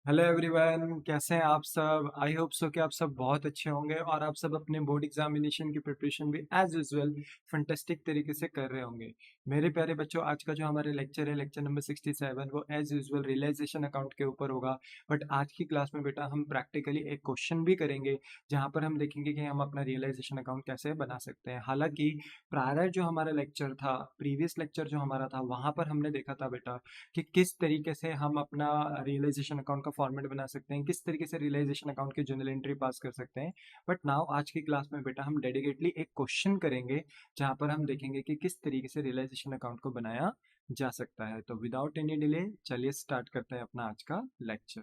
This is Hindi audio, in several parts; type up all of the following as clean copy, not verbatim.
हेलो एवरीवन, कैसे हैं आप सब। आई होप सो कि आप सब बहुत अच्छे होंगे और आप सब अपने बोर्ड एग्जामिनेशन की प्रिपरेशन भी एज यूजुअल फंटेस्टिक तरीके से कर रहे होंगे। मेरे प्यारे बच्चों, आज का जो हमारे लेक्चर है, लेक्चर नंबर 67, वो एज यूजुअल रियलाइजेशन अकाउंट के ऊपर होगा। बट आज की क्लास में बेटा हम प्रैक्टिकली एक क्वेश्चन भी करेंगे जहाँ पर हम देखेंगे कि हम अपना रियलाइजेशन अकाउंट कैसे बना सकते हैं। हालांकि प्रायर जो हमारा लेक्चर था, प्रीवियस लेक्चर जो हमारा था, वहाँ पर हमने देखा था बेटा कि किस तरीके से हम अपना रियलाइजेशन अकाउंट का फॉर्मेट बना सकते हैं, किस तरीके से रियलाइजेशन अकाउंट की जर्नल एंट्री पास कर सकते हैं। बट नाउ आज की क्लास में बेटा हम डेडिकेटली एक क्वेश्चन करेंगे जहां पर हम देखेंगे कि किस तरीके से रियलाइजेशन अकाउंट को बनाया जा सकता है। तो विदाउट एनी डिले चलिए स्टार्ट करते हैं अपना आज का लेक्चर।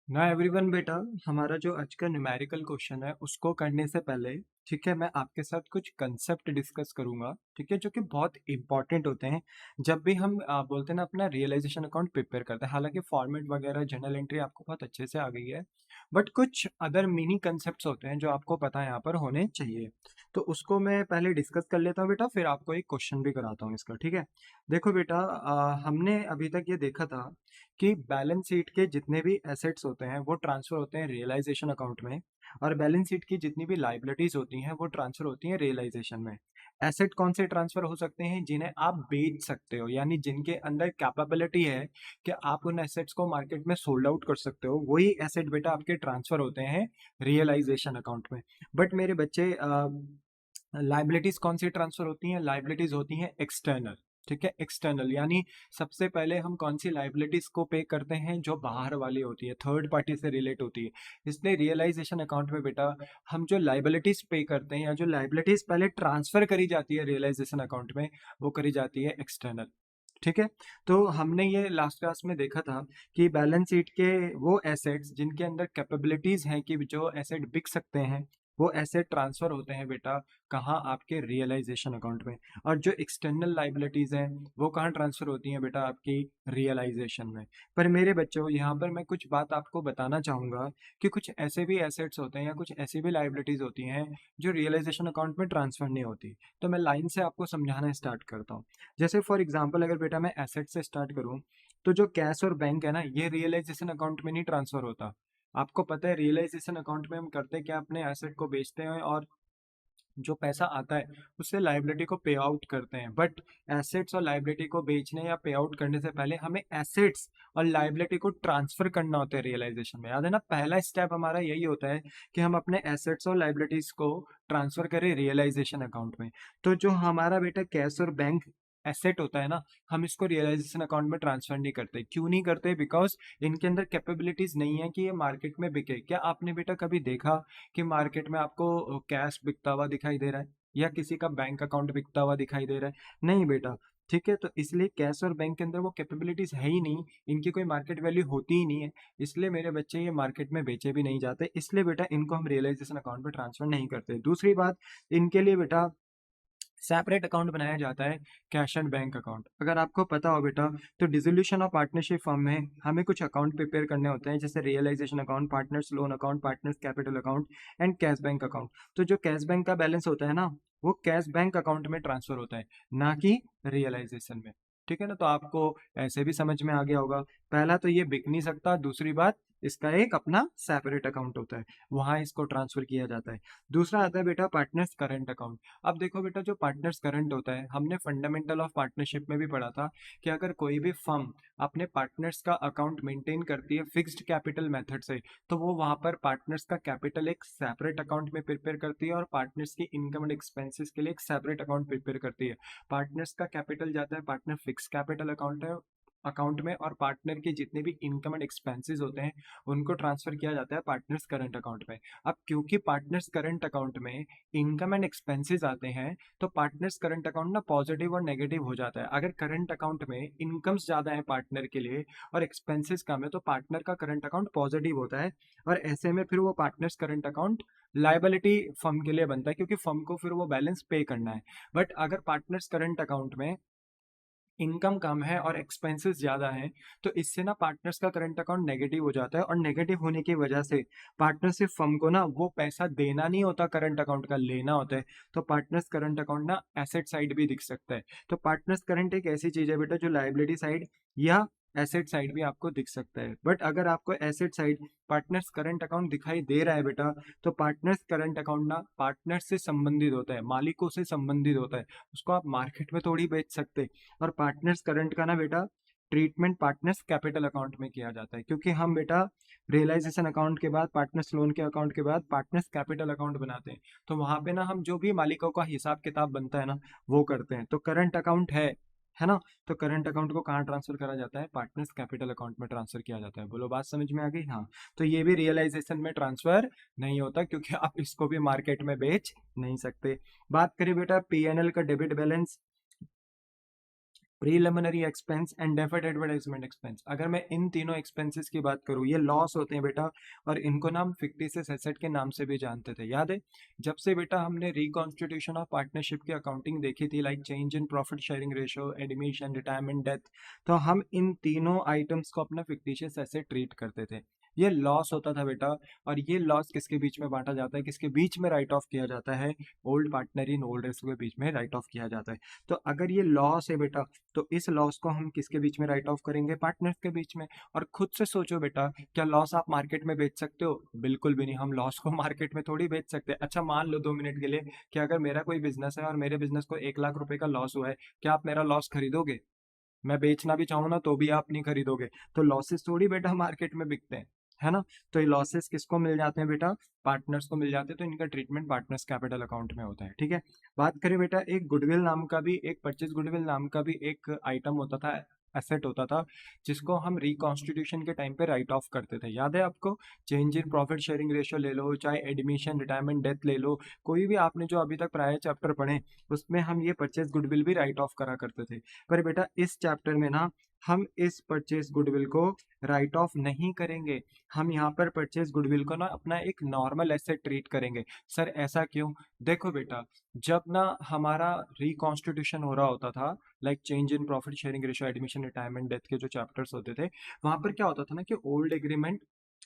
ना एवरीवन बेटा, हमारा जो आज का न्यूमेरिकल क्वेश्चन है उसको करने से पहले ठीक है, मैं आपके साथ कुछ कंसेप्ट डिस्कस करूंगा, ठीक है, जो कि बहुत इंपॉर्टेंट होते हैं जब भी हम बोलते हैं ना अपना रियलाइजेशन अकाउंट प्रिपेयर करते हैं। हालांकि फॉर्मेट वगैरह जर्नल एंट्री आपको बहुत अच्छे से आ गई है, बट कुछ अदर मिनी कंसेप्ट्स होते हैं जो आपको पता है यहाँ पर होने चाहिए। तो उसको मैं पहले डिस्कस कर लेता हूँ बेटा, फिर आपको एक क्वेश्चन भी कराता हूँ इसका, ठीक है। देखो बेटा, हमने अभी तक ये देखा था कि बैलेंस शीट के जितने भी एसेट्स होते हैं वो ट्रांसफर होते हैं रियलाइजेशन अकाउंट में, और बैलेंस शीट की जितनी भी लाइबिलिटीज होती हैं वो ट्रांसफर होती हैं रियलाइजेशन में। एसेट कौन से ट्रांसफर हो सकते हैं? जिन्हें आप बेच सकते हो, यानी जिनके अंदर कैपेबिलिटी है कि आप उन एसेट्स को मार्केट में सोल्ड आउट कर सकते हो, वही एसेट बेटा आपके ट्रांसफर होते हैं रियलाइजेशन अकाउंट में। बट मेरे बच्चे, लाइबिलिटीज कौन सी ट्रांसफर होती हैं? लाइबिलिटीज होती हैं एक्सटर्नल, ठीक है, एक्सटर्नल। यानी सबसे पहले हम कौन सी लाइबिलिटीज को पे करते हैं? जो बाहर वाली होती है, थर्ड पार्टी से रिलेट होती है। इसलिए रियलाइजेशन अकाउंट में बेटा हम जो लाइबिलिटीज पे करते हैं या जो लाइबिलिटीज पहले ट्रांसफर करी जाती है रियलाइजेशन अकाउंट में, वो करी जाती है एक्सटर्नल, ठीक है। तो हमने ये लास्ट क्लास में देखा था कि बैलेंस शीट के वो एसेट्स जिनके अंदर कैपेबिलिटीज हैं कि जो एसेट बिक सकते हैं, वो एसेट ट्रांसफर होते हैं बेटा कहाँ? आपके रियलाइजेशन अकाउंट में। और जो एक्सटर्नल लाइबिलिटीज हैं वो कहाँ ट्रांसफर होती हैं बेटा? आपकी रियलाइजेशन में। पर मेरे बच्चों, यहाँ पर मैं कुछ बात आपको बताना चाहूंगा कि कुछ ऐसे भी एसेट्स होते हैं या कुछ ऐसी भी लाइबिलिटीज होती हैं जो रियलाइजेशन अकाउंट में ट्रांसफर नहीं होती। तो मैं लाइन से आपको समझाना स्टार्ट करता हूँ। जैसे फॉर एग्जांपल, अगर बेटा मैं एसेट से स्टार्ट करूं, तो जो कैश और बैंक है ना, ये रियलाइजेशन अकाउंट में नहीं ट्रांसफर होता। आपको पता है रियलाइजेशन अकाउंट में हम करते क्या? अपने एसेट को बेचते हैं और जो पैसा आता है उससे लाइबिलिटी को पे आउट करते हैं। बट एसेट्स और लाइबिलिटी को बेचने या पे आउट करने से पहले हमें एसेट्स और लाइबिलिटी को ट्रांसफर करना होता है रियलाइजेशन में। याद है ना, पहला स्टेप हमारा यही होता है कि हम अपने एसेट्स और लाइबिलिटीज को ट्रांसफर करें रियलाइजेशन अकाउंट में। तो जो हमारा बेटा कैश और बैंक एसेट होता है ना, हम इसको रियलाइजेशन अकाउंट में ट्रांसफर नहीं करते। क्यों नहीं करते? बिकॉज इनके अंदर कैपेबिलिटीज नहीं है कि ये मार्केट में बिके। क्या आपने बेटा कभी देखा कि मार्केट में आपको कैश बिकता हुआ दिखाई दे रहा है या किसी का बैंक अकाउंट बिकता हुआ दिखाई दे रहा है? नहीं बेटा, ठीक है। तो इसलिए कैश और बैंक के अंदर वो कैपेबिलिटीज है ही नहीं, इनकी कोई मार्केट वैल्यू होती ही नहीं है। इसलिए मेरे बच्चे ये मार्केट में बेचे भी नहीं जाते, इसलिए बेटा इनको हम रियलाइजेशन अकाउंट में ट्रांसफर नहीं करते। दूसरी बात, इनके लिए बेटा सेपरेट अकाउंट बनाया जाता है, कैश एंड बैंक अकाउंट। अगर आपको पता हो बेटा, तो डिसोल्यूशन ऑफ पार्टनरशिप फर्म में हमें कुछ अकाउंट प्रिपेयर करने होते हैं, जैसे realisation account, partners loan account, partners capital account and cash bank account. तो जो कैश बैंक का बैलेंस होता है ना, वो कैश बैंक अकाउंट में ट्रांसफर होता है, ना कि रियलाइजेशन में। ठीक है ना, तो आपको ऐसे भी समझ में आ गया होगा। पहला तो ये बिक नहीं सकता, दूसरी बात इसका एक अपना सेपरेट अकाउंट होता है, वहां इसको ट्रांसफर किया जाता है। दूसरा आता है बेटा पार्टनर्स करंट अकाउंट। अब देखो बेटा, जो पार्टनर्स करंट होता है, हमने फंडामेंटल ऑफ पार्टनरशिप में भी पढ़ा था कि अगर कोई भी फर्म अपने पार्टनर्स का अकाउंट मेंटेन करती है फिक्स्ड कैपिटल मेथड से, तो वो वहां पर पार्टनर्स का कैपिटल एक सेपरेट अकाउंट में प्रिपेयर करती है और पार्टनर्स की इनकम एंड एक्सपेंसेस के लिए एक सेपरेट अकाउंट प्रिपेयर करती है। पार्टनर्स का कैपिटल जाता है पार्टनर फिक्स कैपिटल अकाउंट है अकाउंट में, और पार्टनर के जितने भी इनकम एंड एक्सपेंसेस होते हैं उनको ट्रांसफर किया जाता है पार्टनर्स करंट अकाउंट में। अब क्योंकि पार्टनर्स करंट अकाउंट में इनकम एंड एक्सपेंसेस आते हैं, तो पार्टनर्स करंट अकाउंट ना पॉजिटिव और नेगेटिव हो जाता है। अगर करंट अकाउंट में इनकम्स ज्यादा है पार्टनर के लिए और एक्सपेंसेस कम है, तो पार्टनर का करंट अकाउंट पॉजिटिव होता है, और ऐसे में फिर वो partners current account liability firm के लिए बनता है, क्योंकि फर्म को फिर वो बैलेंस पे करना है। बट अगर पार्टनर्स करंट अकाउंट में इनकम कम है और एक्सपेंसेस ज़्यादा हैं, तो इससे ना पार्टनर्स का करंट अकाउंट नेगेटिव हो जाता है और नेगेटिव होने की वजह से पार्टनरशिप फर्म को ना वो पैसा देना नहीं होता करंट अकाउंट का, लेना होता है। तो पार्टनर्स करंट अकाउंट ना एसेट साइड भी दिख सकता है। तो पार्टनर्स करंट एक ऐसी चीज़ है बेटा जो लायबिलिटी साइड या एसेट साइड भी आपको दिख सकता है। बट अगर आपको asset side partners current account दिखाई दे रहा है बेटा, तो पार्टनर्स करंट अकाउंट ना पार्टनर्स से संबंधित होता है, मालिकों से संबंधित होता है। उसको आप मार्केट में थोड़ी बेच सकते। और पार्टनर्स करंट का ना बेटा ट्रीटमेंट पार्टनर्स कैपिटल अकाउंट में किया जाता है, क्योंकि हम बेटा रियलाइजेशन अकाउंट के बाद पार्टनर्स लोन के अकाउंट के बाद पार्टनर्स कैपिटल अकाउंट बनाते हैं। तो वहां पे ना हम जो भी मालिकों का हिसाब किताब बनता है ना वो करते हैं। तो करंट अकाउंट है ना। तो करंट अकाउंट को कहाँ ट्रांसफर करा जाता है? पार्टनर्स कैपिटल अकाउंट में ट्रांसफर किया जाता है। बोलो बात समझ में आ गई? हाँ। तो ये भी रियलाइजेशन में ट्रांसफर नहीं होता, क्योंकि आप इसको भी मार्केट में बेच नहीं सकते। बात करें बेटा पीएनएल का debit balance, preliminary expense and deferred advertisement expense. अगर मैं इन तीनों एक्सपेंसेस की बात करूं, ये लॉस होते हैं बेटा, और इनको ना हम फिक्टिशियस एसेट के नाम से भी जानते थे। याद है जब से बेटा हमने रिकॉन्स्टिट्यूशन ऑफ पार्टनरशिप की अकाउंटिंग देखी थी, like change in profit sharing ratio, admission, retirement, death, तो हम इन तीनों आइटम्स को अपना फिक्टिशियस एसेट ट्रीट करते थे। ये लॉस होता था बेटा, और ये लॉस किसके बीच में बांटा जाता है, किसके बीच में राइट ऑफ किया जाता है? Old partner in old ratio के बीच में राइट ऑफ किया जाता है। तो अगर ये लॉस है बेटा, तो इस लॉस को हम किसके बीच में राइट ऑफ करेंगे? पार्टनर्स के बीच में। और खुद से सोचो बेटा, क्या लॉस आप मार्केट में बेच सकते हो? बिल्कुल भी नहीं, हम लॉस को मार्केट में थोड़ी बेच सकते हैं। अच्छा मान लो 2 मिनट के लिए कि अगर मेरा कोई बिजनेस है और मेरे बिजनेस को 1 लाख रुपए का लॉस हुआ है, क्या आप मेरा लॉस खरीदोगे? मैं बेचना भी चाहूँ ना तो भी आप नहीं खरीदोगे। तो लॉसेस थोड़ी बेटा मार्केट में बिकते हैं, है ना। तो ये लॉसेस किसको मिल जाते हैं बेटा? पार्टनर्स को मिल जाते हैं। तो इनका ट्रीटमेंट पार्टनर्स कैपिटल अकाउंट में होता है, ठीक है। बात करें बेटा एक गुडविल नाम का भी, एक परचेज गुडविल नाम का भी एक आइटम होता था, एसेट होता था, जिसको हम रिकॉन्स्टिट्यूशन के टाइम पे राइट ऑफ करते थे। याद है आपको? Change in profit sharing ratio ले लो, चाहे एडमिशन, रिटायरमेंट, डेथ ले लो, कोई भी आपने जो अभी तक प्रायर चैप्टर पढ़े, उसमें हम ये परचेज गुडविल भी राइट ऑफ करा करते थे। पर बेटा इस चैप्टर में ना हम इस परचेज गुडविल को राइट ऑफ नहीं करेंगे। हम यहाँ पर परचेज गुडविल को ना अपना एक नॉर्मल एसेट ट्रीट करेंगे। सर ऐसा क्यों? देखो बेटा, जब ना हमारा रिकॉन्स्टिट्यूशन हो रहा होता था, like change in profit sharing ratio, admission, retirement, death के जो चैप्टर्स होते थे, वहां पर क्या होता था ना कि ओल्ड एग्रीमेंट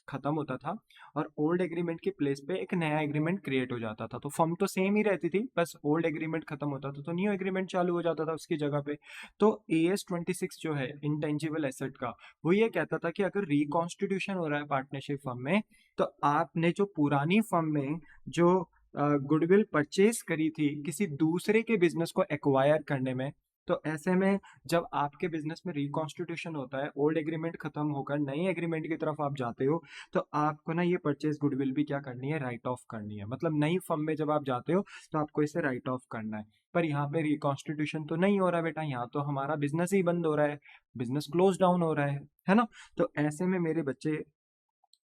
खत्म होता था और ओल्ड एग्रीमेंट की प्लेस पे एक नया एग्रीमेंट क्रिएट हो जाता था। तो फर्म तो सेम ही रहती थी, बस ओल्ड एग्रीमेंट खत्म होता था तो न्यू एग्रीमेंट चालू हो जाता था उसकी जगह पे। तो AS 26 जो है इंटेंजिबल एसेट का, वो ये कहता था कि अगर रिकॉन्स्टिट्यूशन हो रहा है पार्टनरशिप फर्म में, तो आपने जो पुरानी फर्म में जो गुडविल परचेज करी थी किसी दूसरे के बिजनेस को एक्वायर करने में, तो ऐसे में जब आपके बिजनेस में रिकॉन्स्टिट्यूशन होता है, ओल्ड एग्रीमेंट खत्म होकर नए एग्रीमेंट की तरफ आप जाते हो, तो आपको ना ये परचेज गुडविल भी क्या करनी है? राइट ऑफ करनी है। मतलब नई फर्म में जब आप जाते हो तो आपको इसे राइट ऑफ करना है। पर यहाँ पे रिकॉन्स्टिट्यूशन तो नहीं हो रहा बेटा, यहाँ तो हमारा बिजनेस ही बंद हो रहा है, बिजनेस क्लोज डाउन हो रहा है ना। तो ऐसे में मेरे बच्चे,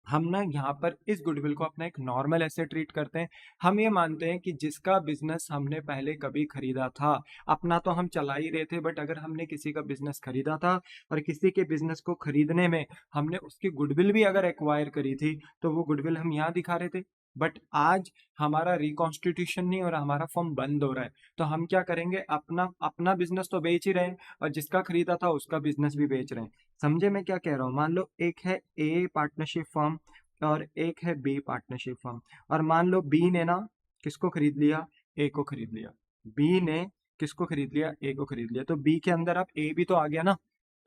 हम ना यहाँ पर इस गुडविल को अपना एक नॉर्मल एसेट ट्रीट करते हैं। हम ये मानते हैं कि जिसका बिजनेस हमने पहले कभी खरीदा था, अपना तो हम चला ही रहे थे, बट अगर हमने किसी का बिजनेस खरीदा था और किसी के बिजनेस को खरीदने में हमने उसकी गुडविल भी अगर एक्वायर करी थी, तो वो गुडविल हम यहाँ दिखा रहे थे। बट आज हमारा रिकॉन्स्टिट्यूशन नहीं हो रहा, हमारा फर्म बंद हो रहा है, तो हम क्या करेंगे? अपना अपना बिजनेस तो बेच ही रहे हैं और जिसका खरीदा था उसका बिजनेस भी बेच रहे हैं। समझे मैं क्या कह रहा हूँ? मान लो एक है ए पार्टनरशिप फर्म और एक है बी पार्टनरशिप फर्म, और मान लो बी ने ना किसको खरीद लिया? ए को खरीद लिया। बी ने किसको खरीद लिया? ए को खरीद लिया। तो बी के अंदर अब ए भी तो आ गया ना।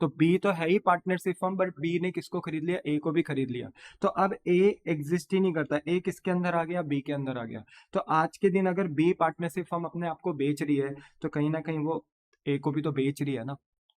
तो बी तो है ही पार्टनरशिप फर्म, बट बी ने किसको खरीद लिया? ए को भी खरीद लिया। तो अब ए एग्जिस्ट ही नहीं करता, ए किसके अंदर आ गया? बी के अंदर आ गया। तो आज के दिन अगर बी पार्टनरशिप फर्म अपने आप को बेच रही है, तो कहीं ना कहीं वो ए को भी तो बेच रही है ना।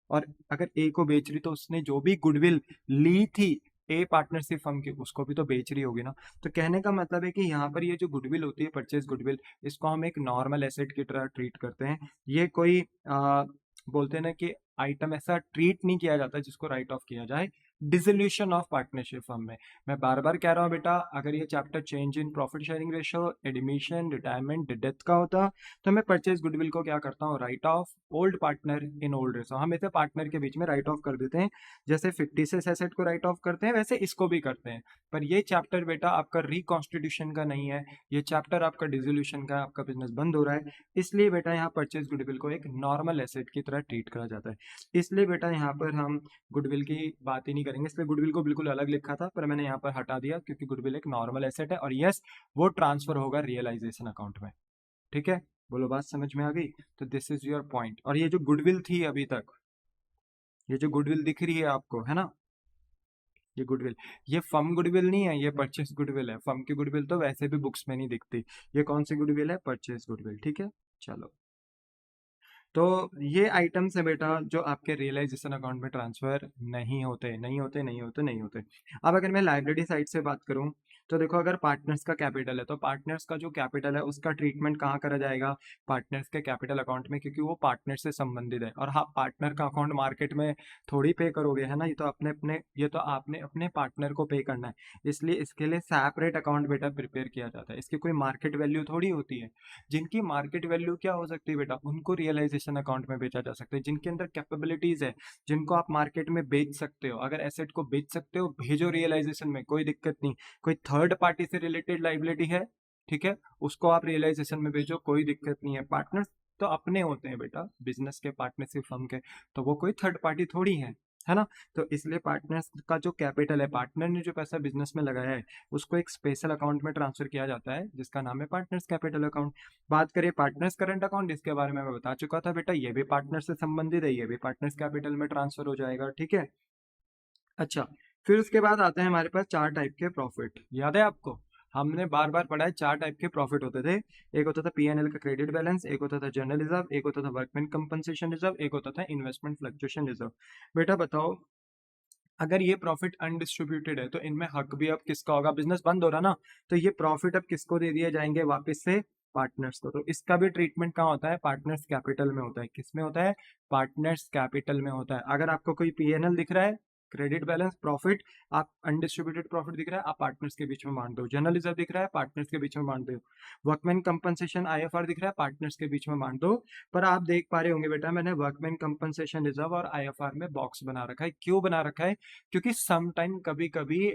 और अगर ए को बेच रही, तो उसने जो भी गुडविल ली थी ए पार्टनरशिप फर्म की, उसको भी तो बेच रही होगी ना। तो कहने का मतलब है कि यहाँ पर ये जो गुडविल होती है, परचेज गुडविल, इसको हम एक नॉर्मल एसेट की तरह ट्रीट करते हैं। ये कोई बोलते हैं ना कि आइटम ऐसा ट्रीट नहीं किया जाता जिसको राइट ऑफ किया जाए। डिसोल्यूशन ऑफ पार्टनरशिप फर्म में। मैं बार बार कह रहा हूँ बेटा, अगर ये chapter change in profit sharing ratio, admission, retirement, death का होता, तो मैं परचेज गुडविल को क्या करता हूँ, right of old partner in old ratio. हम इसे पार्टनर के बीच में राइट ऑफ कर देते हैं, जैसे फिक्टिशियस एसेट को राइट ऑफ करते हैं वैसे इसको भी करते हैं। पर ये चैप्टर बेटा आपका रिकॉन्स्टिट्यूशन का नहीं है, ये चैप्टर आपका डिसोल्यूशन का है, आपका बिजनेस बंद हो रहा है, इसलिए बेटा यहाँ परचेज गुडविल को एक नॉर्मल एसेट की तरह ट्रीट करा जाता है। इसलिए बेटा यहाँ पर हम गुडविल की बात ही नहीं करेंगे, इसलिए गुडविल को बिल्कुल अलग लिखा था, पर मैंने यहाँ पर हटा दिया क्योंकि गुडविल एक नॉर्मल एसेट है, और यस वो ट्रांसफर होगा रियलाइजेशन अकाउंट में। ठीक है, बोलो बात समझ में आ गई? तो दिस इज योर पॉइंट। और ये जो गुडविल थी अभी तक, ये जो गुडविल दिख रही है आपको, है ना, ये गुडविल, ये फर्म गुडविल नहीं है, ये परचेस गुडविल है। फर्म की गुडविल तो वैसे भी बुक्स में नहीं दिखती, ये कौन सी गुडविल है, परचेस गुडविल। ठीक है, चलो। तो ये आइटम्स है बेटा जो आपके रियलाइजेशन अकाउंट में ट्रांसफर नहीं होते, नहीं होते, नहीं होते, नहीं होते। अब अगर मैं लाइबिलिटी साइड से बात करूं, तो देखो अगर पार्टनर्स का कैपिटल है, तो पार्टनर्स का जो कैपिटल है उसका ट्रीटमेंट कहाँ करा जाएगा, पार्टनर्स के कैपिटल अकाउंट में, क्योंकि वो पार्टनर से संबंधित है। और हाँ, पार्टनर का अकाउंट मार्केट में थोड़ी पे करोगे, है ना, ये तो आपने अपने पार्टनर को पे करना है, इसलिए इसके लिए सेपरेट अकाउंट बेटा प्रिपेयर किया जाता है। इसकी कोई मार्केट वैल्यू थोड़ी होती है। जिनकी मार्केट वैल्यू क्या हो सकती है बेटा, उनको रियलाइजेशन अकाउंट में बेचा जा सकता है। जिनके अंदर कैपेबिलिटीज है, जिनको आप मार्केट में बेच सकते हो, अगर एसेट को बेच सकते हो, भेजो रियलाइजेशन में, कोई दिक्कत नहीं। कोई थर्ड पार्टी से रिलेटेड लाइबिलिटी है, ठीक है, उसको आप रियलाइजेशन में भेजो, कोई दिक्कत नहीं है। पार्टनर्स तो अपने होते हैं बेटा, बिजनेस के, पार्टनरशिप फर्म के, तो वो कोई थर्ड पार्टी थोड़ी है ना। तो इसलिए पार्टनर्स का जो कैपिटल है, पार्टनर ने जो पैसा बिजनेस में लगाया है, उसको एक स्पेशल अकाउंट में ट्रांसफर किया जाता है जिसका नाम है पार्टनर्स कैपिटल अकाउंट। बात करें पार्टनर्स करंट अकाउंट, इसके बारे में मैं बता चुका था बेटा, ये भी पार्टनर से संबंधित है, ये भी पार्टनर्स कैपिटल में ट्रांसफर हो जाएगा। ठीक है, अच्छा। फिर उसके बाद आते हैं हमारे पास चार टाइप के प्रॉफिट, याद है आपको, हमने बार बार पढ़ा है, चार टाइप के प्रॉफिट होते थे। एक होता था पीएनएल का क्रेडिट बैलेंस, एक होता था जनरल रिजर्व, एक होता था वर्कमैन कंपनसेशन रिजर्व, एक होता था इन्वेस्टमेंट फ्लक्चुएशन रिजर्व। बेटा बताओ, अगर ये प्रॉफिट अनडिस्ट्रीब्यूटेड है तो इनमें हक भी अब किसका होगा, बिजनेस बंद हो रहा ना, तो ये प्रॉफिट अब किसको दे दिए जाएंगे वापस से, पार्टनर्स को। तो इसका भी ट्रीटमेंट कहाँ होता है, पार्टनर्स कैपिटल में होता है। किस में होता है, पार्टनर्स कैपिटल में होता है। अगर आपको कोई पीएनएल दिख रहा है, क्रेडिट बैलेंस प्रॉफिट, आप अनडिस्ट्रीब्यूटेड प्रॉफिट दिख रहा है, आप पार्टनर्स के बीच में बांट दो। जनरल रिजर्व दिख रहा है, पार्टनर्स के बीच में बांट दो। वर्कमैन कंपनसेशन आईएफआर दिख रहा है, पार्टनर्स के बीच में बांट दो। पर आप देख पा रहे होंगे बेटा, मैंने वर्कमैन कंपनसेशन रिजर्व और आईएफआर में बॉक्स बना रखा है। क्यों बना रखा है, क्योंकि सम टाइम कभी कभी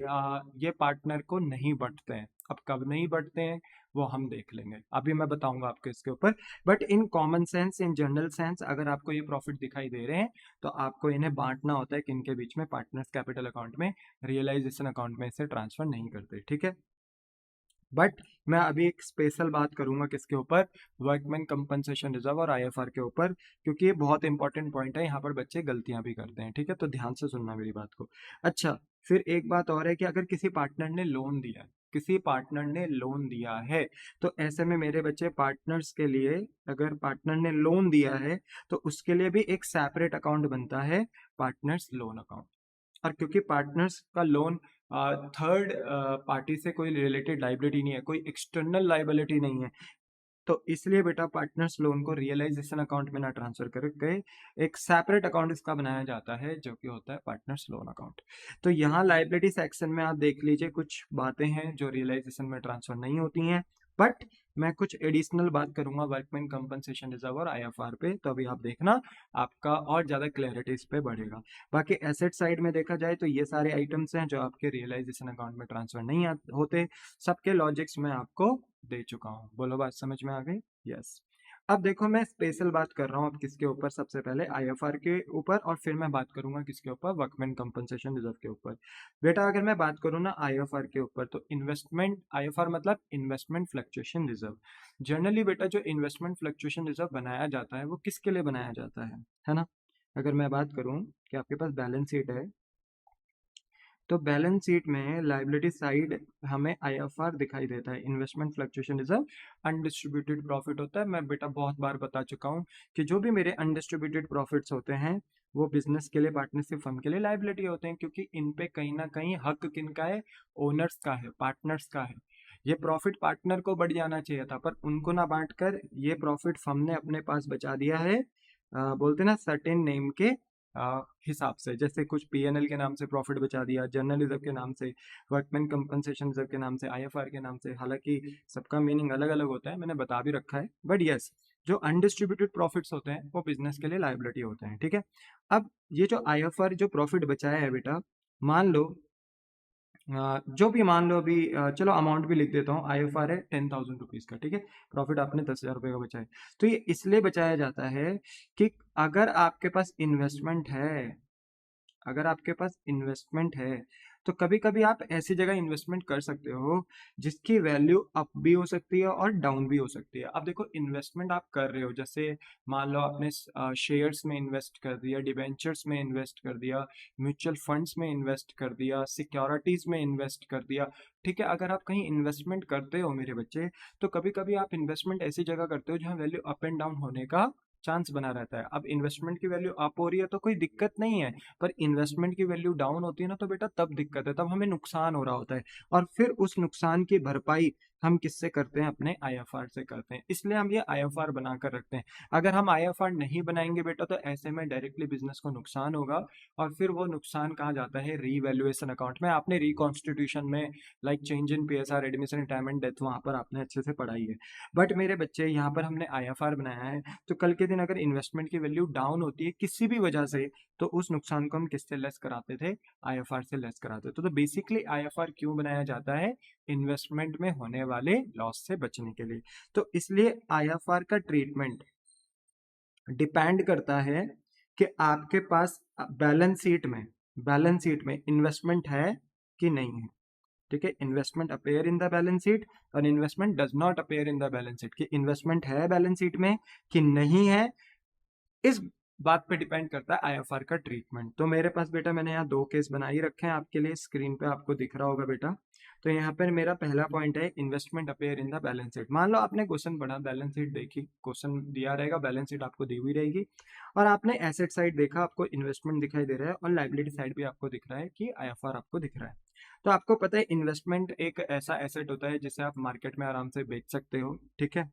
ये पार्टनर को नहीं बंटते हैं। अब कब नहीं बंटते हैं वो हम देख लेंगे, अभी मैं बताऊंगा आपको इसके ऊपर। But in common sense, in general sense, अगर आपको ये प्रॉफिट दिखाई दे रहे हैं तो आपको इन्हें बांटना होता है किन के बीच में, पार्टनर्स कैपिटल अकाउंट में, रियलाइजेशन अकाउंट में इसे ट्रांसफर नहीं करते। ठीक है, बट मैं अभी एक स्पेशल बात करूंगा किसके ऊपर, वर्कमैन कंपनसेशन रिजर्व और आईएफआर के ऊपर, क्योंकि ये बहुत इंपॉर्टेंट पॉइंट है, यहाँ पर बच्चे गलतियां भी करते हैं। ठीक है, तो ध्यान से सुनना मेरी बात को। अच्छा, फिर एक बात और है कि अगर किसी पार्टनर ने लोन दिया है, किसी पार्टनर ने लोन दिया है, तो ऐसे में मेरे बच्चे पार्टनर्स के लिए, अगर पार्टनर ने लोन दिया है तो उसके लिए भी एक सेपरेट अकाउंट बनता है, पार्टनर्स लोन अकाउंट। और क्योंकि पार्टनर्स का लोन थर्ड पार्टी से कोई रिलेटेड लाइबिलिटी नहीं है, कोई एक्सटर्नल लाइबिलिटी नहीं है, तो इसलिए बेटा पार्टनर्स लोन को रियलाइजेशन अकाउंट में ना ट्रांसफर करके एक सेपरेट अकाउंट इसका बनाया जाता है, जो कि होता है पार्टनर्स लोन अकाउंट। तो यहाँ लाइबिलिटी सेक्शन में आप देख लीजिए, कुछ बातें हैं जो रियलाइजेशन में ट्रांसफर नहीं होती हैं, बट मैं कुछ एडिशनल बात करूंगा वर्कमैन कंपनसेशन रिजर्व और आईएफआर पे, तो अभी आप देखना आपका और ज्यादा क्लैरिटी इस पे बढ़ेगा। बाकी एसेट साइड में देखा जाए तो ये सारे आइटम्स हैं जो आपके रियलाइजेशन अकाउंट में ट्रांसफर नहीं होते, सबके लॉजिक्स में आपको दे चुका हूँ। बोलो बात समझ में आ गई? यस। अब देखो मैं स्पेशल बात कर रहा हूँ अब किसके ऊपर, सबसे पहले आईएफआर के ऊपर, और फिर मैं बात करूंगा किसके ऊपर, वर्कमैन कंपनसेशन रिजर्व के ऊपर। बेटा अगर मैं बात करूँ ना आईएफआर के ऊपर, तो इन्वेस्टमेंट, आईएफआर मतलब इन्वेस्टमेंट फ्लक्चुएशन रिजर्व। जनरली बेटा जो इन्वेस्टमेंट फ्लक्चुएशन रिजर्व बनाया जाता है वो किसके लिए बनाया जाता है ना। अगर मैं बात करूँ कि आपके पास बैलेंस शीट है, तो बैलेंस शीट में लाइबिलिटी साइड हमें आईएफआर दिखाई देता है, investment fluctuation reserve, undistributed profit होता है। मैं बेटा बहुत बार बता चुका हूँ कि जो भी मेरे अनडिस्ट्रीब्यूटेड प्रॉफिट्स होते हैं वो बिजनेस के लिए, पार्टनरशिप फर्म के लिए लाइबिलिटी होते हैं, क्योंकि इन पे कहीं ना कहीं हक किनका है, ओनर्स का है, पार्टनर्स का है। ये प्रॉफिट पार्टनर को बढ़ जाना चाहिए था, पर उनको ना बांटकर ये प्रॉफिट फर्म ने अपने पास बचा दिया है, बोलते ना सर्टेन नेम के हिसाब से, जैसे कुछ पीएनएल के नाम से प्रॉफिट बचा दिया, जनरल रिजर्व के नाम से, वर्कमैन कंपनसेशन रिजर्व के नाम से, आईएफआर के नाम से। हालांकि सबका मीनिंग अलग अलग होता है, मैंने बता भी रखा है, बट यस, जो अनडिस्ट्रीब्यूटेड प्रॉफिट्स होते हैं वो बिजनेस के लिए लायबिलिटी होते हैं, ठीक है। अब ये जो आईएफआर जो प्रॉफिट बचाया है बेटा, मान लो जो भी मान लो अभी, चलो अमाउंट भी लिख देता हूँ, आईएफआर है 10,000 रुपीज़ का, ठीक है। प्रॉफिट आपने 10,000 रुपये का बचाया, तो ये इसलिए बचाया जाता है कि अगर आपके पास इन्वेस्टमेंट है, अगर आपके पास इन्वेस्टमेंट है, तो कभी कभी आप ऐसी जगह इन्वेस्टमेंट कर सकते हो जिसकी वैल्यू अप भी हो सकती है और डाउन भी हो सकती है। अब देखो, इन्वेस्टमेंट आप कर रहे हो, जैसे मान लो आपने शेयर्स में इन्वेस्ट कर दिया, डिबेंचर्स में इन्वेस्ट कर दिया, म्यूचुअल फंड्स में इन्वेस्ट कर दिया, सिक्योरिटीज में इन्वेस्ट कर दिया, ठीक है। अगर आप कहीं इन्वेस्टमेंट करते हो मेरे बच्चे, तो कभी कभी आप इन्वेस्टमेंट ऐसी जगह करते हो जहाँ वैल्यू अप एंड डाउन होने का चांस बना रहता है। अब इन्वेस्टमेंट की वैल्यू अप हो रही है तो कोई दिक्कत नहीं है, पर इन्वेस्टमेंट की वैल्यू डाउन होती है ना, तो बेटा तब दिक्कत है, तब हमें नुकसान हो रहा होता है। और फिर उस नुकसान की भरपाई हम किससे करते हैं? अपने आईएफआर से करते हैं। इसलिए हम ये आईएफआर बनाकर रखते हैं। अगर हम आईएफआर नहीं बनाएंगे बेटा, तो ऐसे में डायरेक्टली बिजनेस को नुकसान होगा, और फिर वो नुकसान कहा जाता है रीवैल्यूएशन अकाउंट में। आपने रिकॉन्स्टिट्यूशन में, like change in PSR, admission, retirement, death, वहां पर आपने अच्छे से पढ़ाई है। बट मेरे बच्चे, यहाँ पर हमने आईएफआर बनाया है, तो कल के दिन अगर इन्वेस्टमेंट की वैल्यू डाउन होती है किसी भी वजह से, तो उस नुकसान को हम किससे लेस कराते थे? आईएफआर से लेस कराते थे। तो बेसिकली आईएफआर क्यों बनाया जाता है? इन्वेस्टमेंट में होने वाले लॉस से बचने के लिए। तो इसलिए आईएफआर का ट्रीटमेंट डिपेंड करता है कि आपके पास बैलेंस शीट में इन्वेस्टमेंट है कि नहीं है, ठीक है। Investment appear in the balance sheet और investment does not appear in the balance sheet, कि इन्वेस्टमेंट है बैलेंस शीट में कि नहीं है, इस बात पे डिपेंड करता है आईएफआर का ट्रीटमेंट। तो मेरे पास बेटा, मैंने यहाँ दो केस बना ही रखे हैं आपके लिए, स्क्रीन पे आपको दिख रहा होगा बेटा। तो यहाँ पर मेरा पहला पॉइंट है investment appear in the balance sheet. मान लो आपने क्वेश्चन पढ़ा, बैलेंस शीट देखी, क्वेश्चन दिया रहेगा, बैलेंस शीट आपको दी हुई रहेगी, और आपने एसेट साइड देखा, आपको इन्वेस्टमेंट दिखाई दे रहा है, और लाइबिलिटी साइड भी आपको दिख रहा है कि आईएफआर आपको दिख रहा है। तो आपको पता है इन्वेस्टमेंट एक ऐसा एसेट होता है जिसे आप मार्केट में आराम से बेच सकते हो, ठीक है।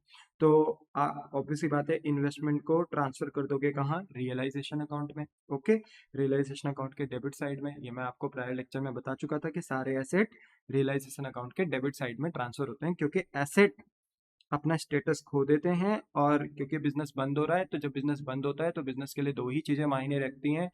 तो ऑब्वियसली बात है, इन्वेस्टमेंट को ट्रांसफर कर दोगे कहाँ? रियलाइजेशन अकाउंट में, ओके। रियलाइजेशन अकाउंट के डेबिट साइड में, ये मैं आपको प्रायर लेक्चर में बता चुका था कि सारे एसेट रियलाइजेशन अकाउंट के डेबिट साइड में ट्रांसफर होते हैं, क्योंकि एसेट अपना स्टेटस खो देते हैं, और क्योंकि बिजनेस बंद हो रहा है, तो जब बिजनेस बंद होता है तो बिजनेस के लिए दो ही चीजें मायने रखती हैं,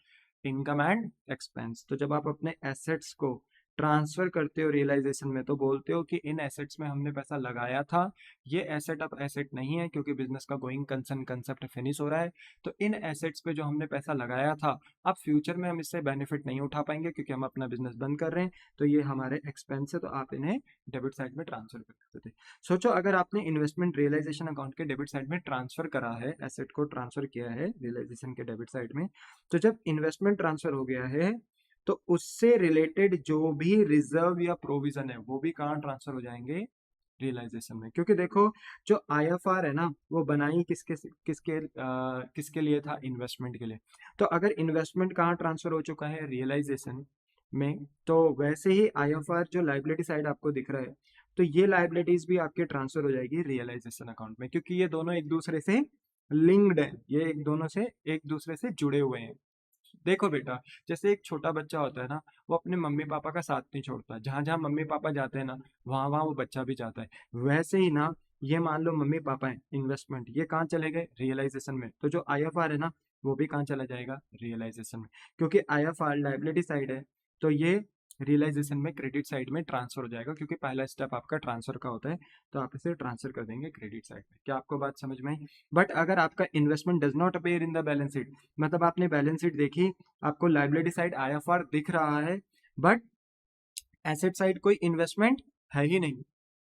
इनकम एंड एक्सपेंस। तो जब आप अपने एसेट्स को ट्रांसफर करते हो रियलाइजेशन में, तो बोलते हो कि इन एसेट्स में हमने पैसा लगाया था, ये एसेट अब एसेट नहीं है क्योंकि बिजनेस का गोइंग कंसर्न कंसेप्ट फिनिश हो रहा है। तो इन एसेट्स पे जो हमने पैसा लगाया था, अब फ्यूचर में हम इससे बेनिफिट नहीं उठा पाएंगे क्योंकि हम अपना बिजनेस बंद कर रहे हैं, तो ये हमारे एक्सपेंस है, तो आप इन्हें डेबिट साइड में ट्रांसफर कर सकते थे। सोचो, अगर आपने इन्वेस्टमेंट रियलाइजेशन अकाउंट के डेबिट साइड में ट्रांसफर करा है, एसेट को ट्रांसफर किया है रियलाइजेशन के डेबिट साइड में, तो जब इन्वेस्टमेंट ट्रांसफर हो गया है, तो उससे रिलेटेड जो भी रिजर्व या प्रोविजन है वो भी कहाँ ट्रांसफर हो जाएंगे? रियलाइजेशन में। क्योंकि देखो, जो आईएफआर है ना, वो बनाई किसके लिए था? इन्वेस्टमेंट के लिए। तो अगर इन्वेस्टमेंट कहाँ ट्रांसफर हो चुका है? रियलाइजेशन में, तो वैसे ही आईएफआर जो लाइबिलिटी साइड आपको दिख रहा है, तो ये लाइबिलिटीज भी आपके ट्रांसफर हो जाएगी रियलाइजेशन अकाउंट में, क्योंकि ये दोनों एक दूसरे से लिंक्ड है, ये एक दूसरे से जुड़े हुए हैं। देखो बेटा, जैसे एक छोटा बच्चा होता है ना, वो अपने मम्मी पापा का साथ नहीं छोड़ता, जहां जहां मम्मी पापा जाते हैं ना, वहां वहां वो बच्चा भी जाता है। वैसे ही ना, ये मान लो मम्मी पापा है, इन्वेस्टमेंट ये कहाँ चले गए? रियलाइजेशन में। तो जो आईएफआर है ना, वो भी कहाँ चला जाएगा? रियलाइजेशन में, क्योंकि आईएफआर लाइबिलिटी साइड है, तो ये रियलाइजेशन में क्रेडिट साइड में ट्रांसफर हो जाएगा, क्योंकि पहला स्टेप आपका ट्रांसफर का होता है, तो आप इसे ट्रांसफर कर देंगे क्रेडिट साइड में। क्या आपको बात समझ में आई? बट अगर आपका investment does not appear in the balance sheet, मतलब आपने बैलेंस शीट देखी, आपको लाइबिलिटी साइड आईएफआर दिख रहा है, बट एसेट साइड कोई इन्वेस्टमेंट है ही नहीं,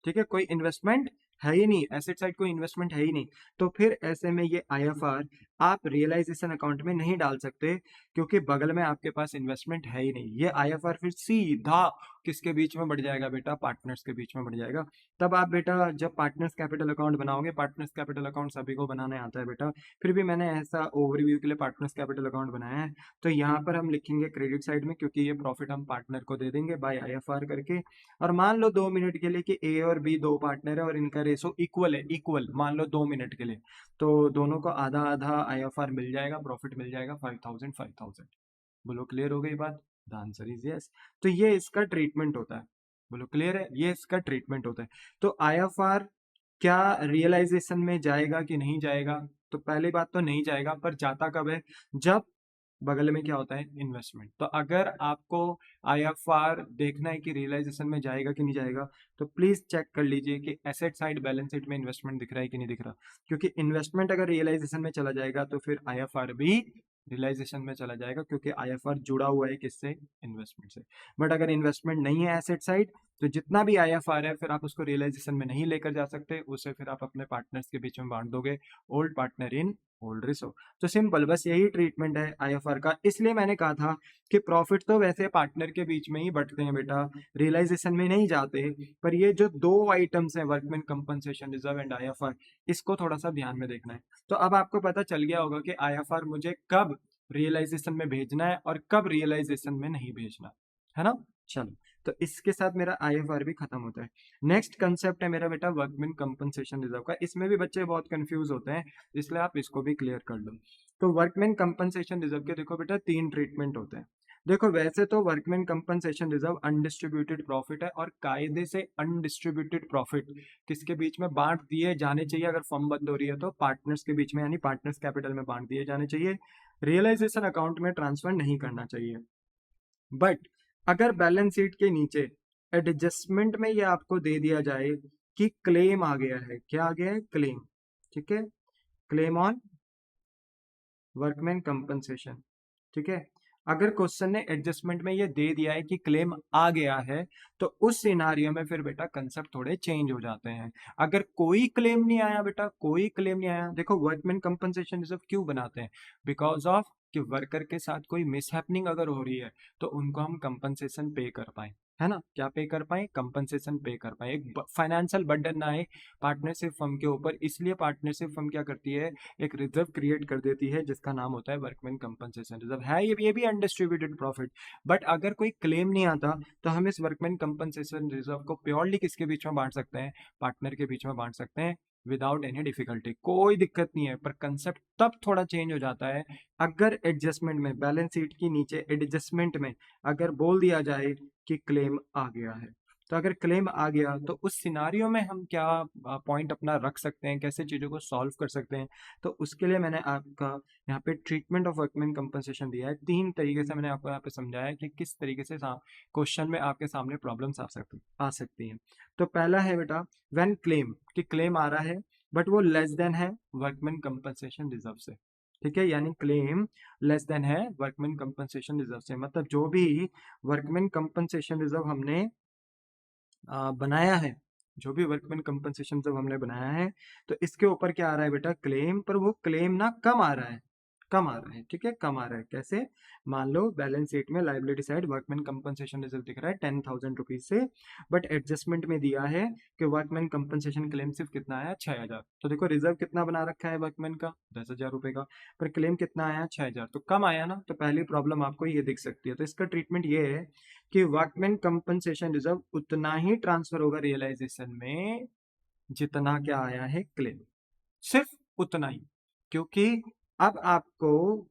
ठीक है। कोई इन्वेस्टमेंट है ही नहीं, एसेट साइड कोई इन्वेस्टमेंट है ही नहीं, तो फिर ऐसे में ये आईएफआर आप रियलाइजेशन अकाउंट में नहीं डाल सकते, क्योंकि बगल में आपके पास इन्वेस्टमेंट है ही नहीं। ये आईएफआर फिर सीधा किसके बीच में बढ़ जाएगा बेटा? पार्टनर्स के बीच में बढ़ जाएगा। तब आप बेटा जब पार्टनर्स कैपिटल अकाउंट बनाओगे, पार्टनर्स कैपिटल अकाउंट सभी को बनाने आता है बेटा, फिर भी मैंने ऐसा ओवरव्यू के लिए पार्टनर्स कैपिटल अकाउंट बनाया है। तो यहाँ पर हम लिखेंगे क्रेडिट साइड में, क्योंकि ये प्रॉफिट हम पार्टनर को दे देंगे बाय आईएफआर करके। और मान लो 2 मिनट के लिए कि ए और बी दो पार्टनर है और इनका रेशो इक्वल है, इक्वल मान लो 2 मिनट के लिए, तो दोनों को आधा आधा आईएफआर मिल जाएगा, प्रॉफिट मिल जाएगा 5000 5000। बोलो क्लियर हो गई बात? The answer is yes. तो ये इसका ट्रीटमेंट होता है। बोलो क्लियर है? ये इसका ट्रीटमेंट होता है। तो आईएफआर क्या रियलाइजेशन में जाएगा कि नहीं जाएगा? तो पहली बात तो नहीं जाएगा, पर जाता कब है? जब बगल में क्या होता है? इन्वेस्टमेंट। तो अगर आपको आईएफआर देखना है कि रियलाइजेशन में जाएगा कि नहीं जाएगा, तो प्लीज चेक कर लीजिए कि एसेट साइड बैलेंस शीट में इन्वेस्टमेंट दिख रहा है कि नहीं दिख रहा। क्योंकि इन्वेस्टमेंट अगर रियलाइजेशन में चला जाएगा तो फिर आईएफआर भी रियलाइजेशन में चला जाएगा, क्योंकि आईएफआर जुड़ा हुआ है किससे? इन्वेस्टमेंट से। बट अगर इन्वेस्टमेंट नहीं है एसेट साइड, तो जितना भी आईएफआर है फिर आप उसको रियलाइजेशन में नहीं लेकर जा सकते, उसे फिर आप अपने पार्टनर्स के बीच में बांट दोगे, ओल्ड पार्टनर इन ओल्ड रिसो। तो सिंपल बस यही ट्रीटमेंट है आईएफआर का। इसलिए मैंने कहा था कि प्रॉफिट तो वैसे पार्टनर के बीच में ही बंटते हैं बेटा, रियलाइजेशन में नहीं जाते। पर ये जो दो आइटम्स हैं, workman compensation reserve and IFR, इसको थोड़ा सा ध्यान में देखना है। तो अब आपको पता चल गया होगा कि आईएफआर मुझे कब रियलाइजेशन में भेजना है और कब रियलाइजेशन में नहीं भेजना है ना। चलो, तो इसके साथ मेरा आईएफआर भी खत्म होता है। नेक्स्ट कंसेप्ट है मेरा बेटा वर्कमैन कंपनसेशन रिजर्व का। इसमें भी बच्चे बहुत कंफ्यूज होते हैं, इसलिए आप इसको भी क्लियर कर लो। तो वर्कमैन कंपनसेशन रिजर्व के देखो बेटा 3 ट्रीटमेंट होते हैं। देखो वैसे तो workman compensation reserve undistributed profit है, और कायदे से अनडिस्ट्रीब्यूटेड प्रॉफिट किसके बीच में बांट दिए जाने चाहिए? अगर फर्म बंद हो रही है तो पार्टनर्स के बीच में, यानी पार्टनर्स कैपिटल में बांट दिए जाने चाहिए, रियलाइजेशन अकाउंट में ट्रांसफर नहीं करना चाहिए। बट अगर बैलेंस शीट के नीचे एडजस्टमेंट में ये आपको दे दिया जाए कि क्लेम आ गया है, क्या आ गया है? क्लेम। ठीक है, क्लेम ऑन वर्कमैन कंपनसेशन। ठीक है, अगर क्वेश्चन ने एडजस्टमेंट में ये दे दिया है कि क्लेम आ गया है, तो उस सिनारियो में फिर बेटा कंसेप्ट थोड़े चेंज हो जाते हैं। अगर कोई क्लेम नहीं आया बेटा, कोई क्लेम नहीं आया, देखो वर्कमैन कंपनसेशन रिजर्व क्यों बनाते हैं? बिकॉज ऑफ कि वर्कर के साथ कोई मिसहैपनिंग अगर हो रही है तो उनको हम कंपनसेशन पे कर पाए, है ना। क्या पे कर पाए? कंपनसेशन पे कर पाए, एक फाइनेंशियल बर्डन ना आए पार्टनरशिप फर्म के ऊपर। इसलिए पार्टनरशिप फर्म क्या करती है? एक रिजर्व क्रिएट कर देती है जिसका नाम होता है वर्कमैन कंपनसेशन रिजर्व। है ये भी अनडिस्ट्रीब्यूटेड प्रॉफिट। बट अगर कोई क्लेम नहीं आता तो हम इस वर्कमैन कंपनसेशन रिजर्व को प्योरली किसके बीच में बांट सकते हैं? पार्टनर के बीच में बांट सकते हैं, विदाउट एनी डिफिकल्टी, कोई दिक्कत नहीं है। पर कंसेप्ट तब थोड़ा चेंज हो जाता है अगर एडजस्टमेंट में, बैलेंस शीट के नीचे एडजस्टमेंट में अगर बोल दिया जाए कि क्लेम आ गया है। तो अगर क्लेम आ गया तो उस सिनारियो में हम क्या पॉइंट अपना रख सकते हैं, कैसे चीज़ों को सॉल्व कर सकते हैं? तो उसके लिए मैंने आपका यहाँ पे ट्रीटमेंट ऑफ वर्कमैन कंपनसेशन दिया है। 3 तरीके से मैंने आपको यहाँ पे समझाया है कि किस तरीके से क्वेश्चन में आपके सामने प्रॉब्लम्स आ सकती हैं। तो पहला है बेटा व्हेन क्लेम, कि क्लेम आ रहा है बट वो लेस देन है वर्कमैन कंपनसेशन रिजर्व से। ठीक है, यानी क्लेम लेस देन है वर्कमैन कंपनसेशन रिजर्व से, मतलब जो भी वर्कमैन कंपनसेशन रिजर्व हमने बनाया है, जो भी वर्कमैन कंपनसेशन जब हमने बनाया है, तो इसके ऊपर क्या आ रहा है बेटा? क्लेम। पर वो क्लेम ना कम आ रहा है, कम आ रहा है। ठीक है, कम आ रहा है। कैसे? मान लो बैलेंस शीट में liability side workman compensation reserve दिख रहा है 10,000 रुपीज से, बट एडजस्टमेंट में दिया है कि वर्कमैन कंपनसेशन क्लेम सिर्फ कितना आया? 6,000। तो देखो रिजर्व कितना बना रखा है वर्कमैन का? 10,000 रुपए का, पर क्लेम कितना आया? 6,000। तो कम आया ना, तो पहली प्रॉब्लम आपको ये दिख सकती है। तो इसका ट्रीटमेंट ये है कि वर्कमैन कंपनसेशन रिजर्व उतना ही ट्रांसफर होगा रियलाइजेशन में जितना क्या आया है? क्लेम, सिर्फ उतना ही। क्योंकि अब आपको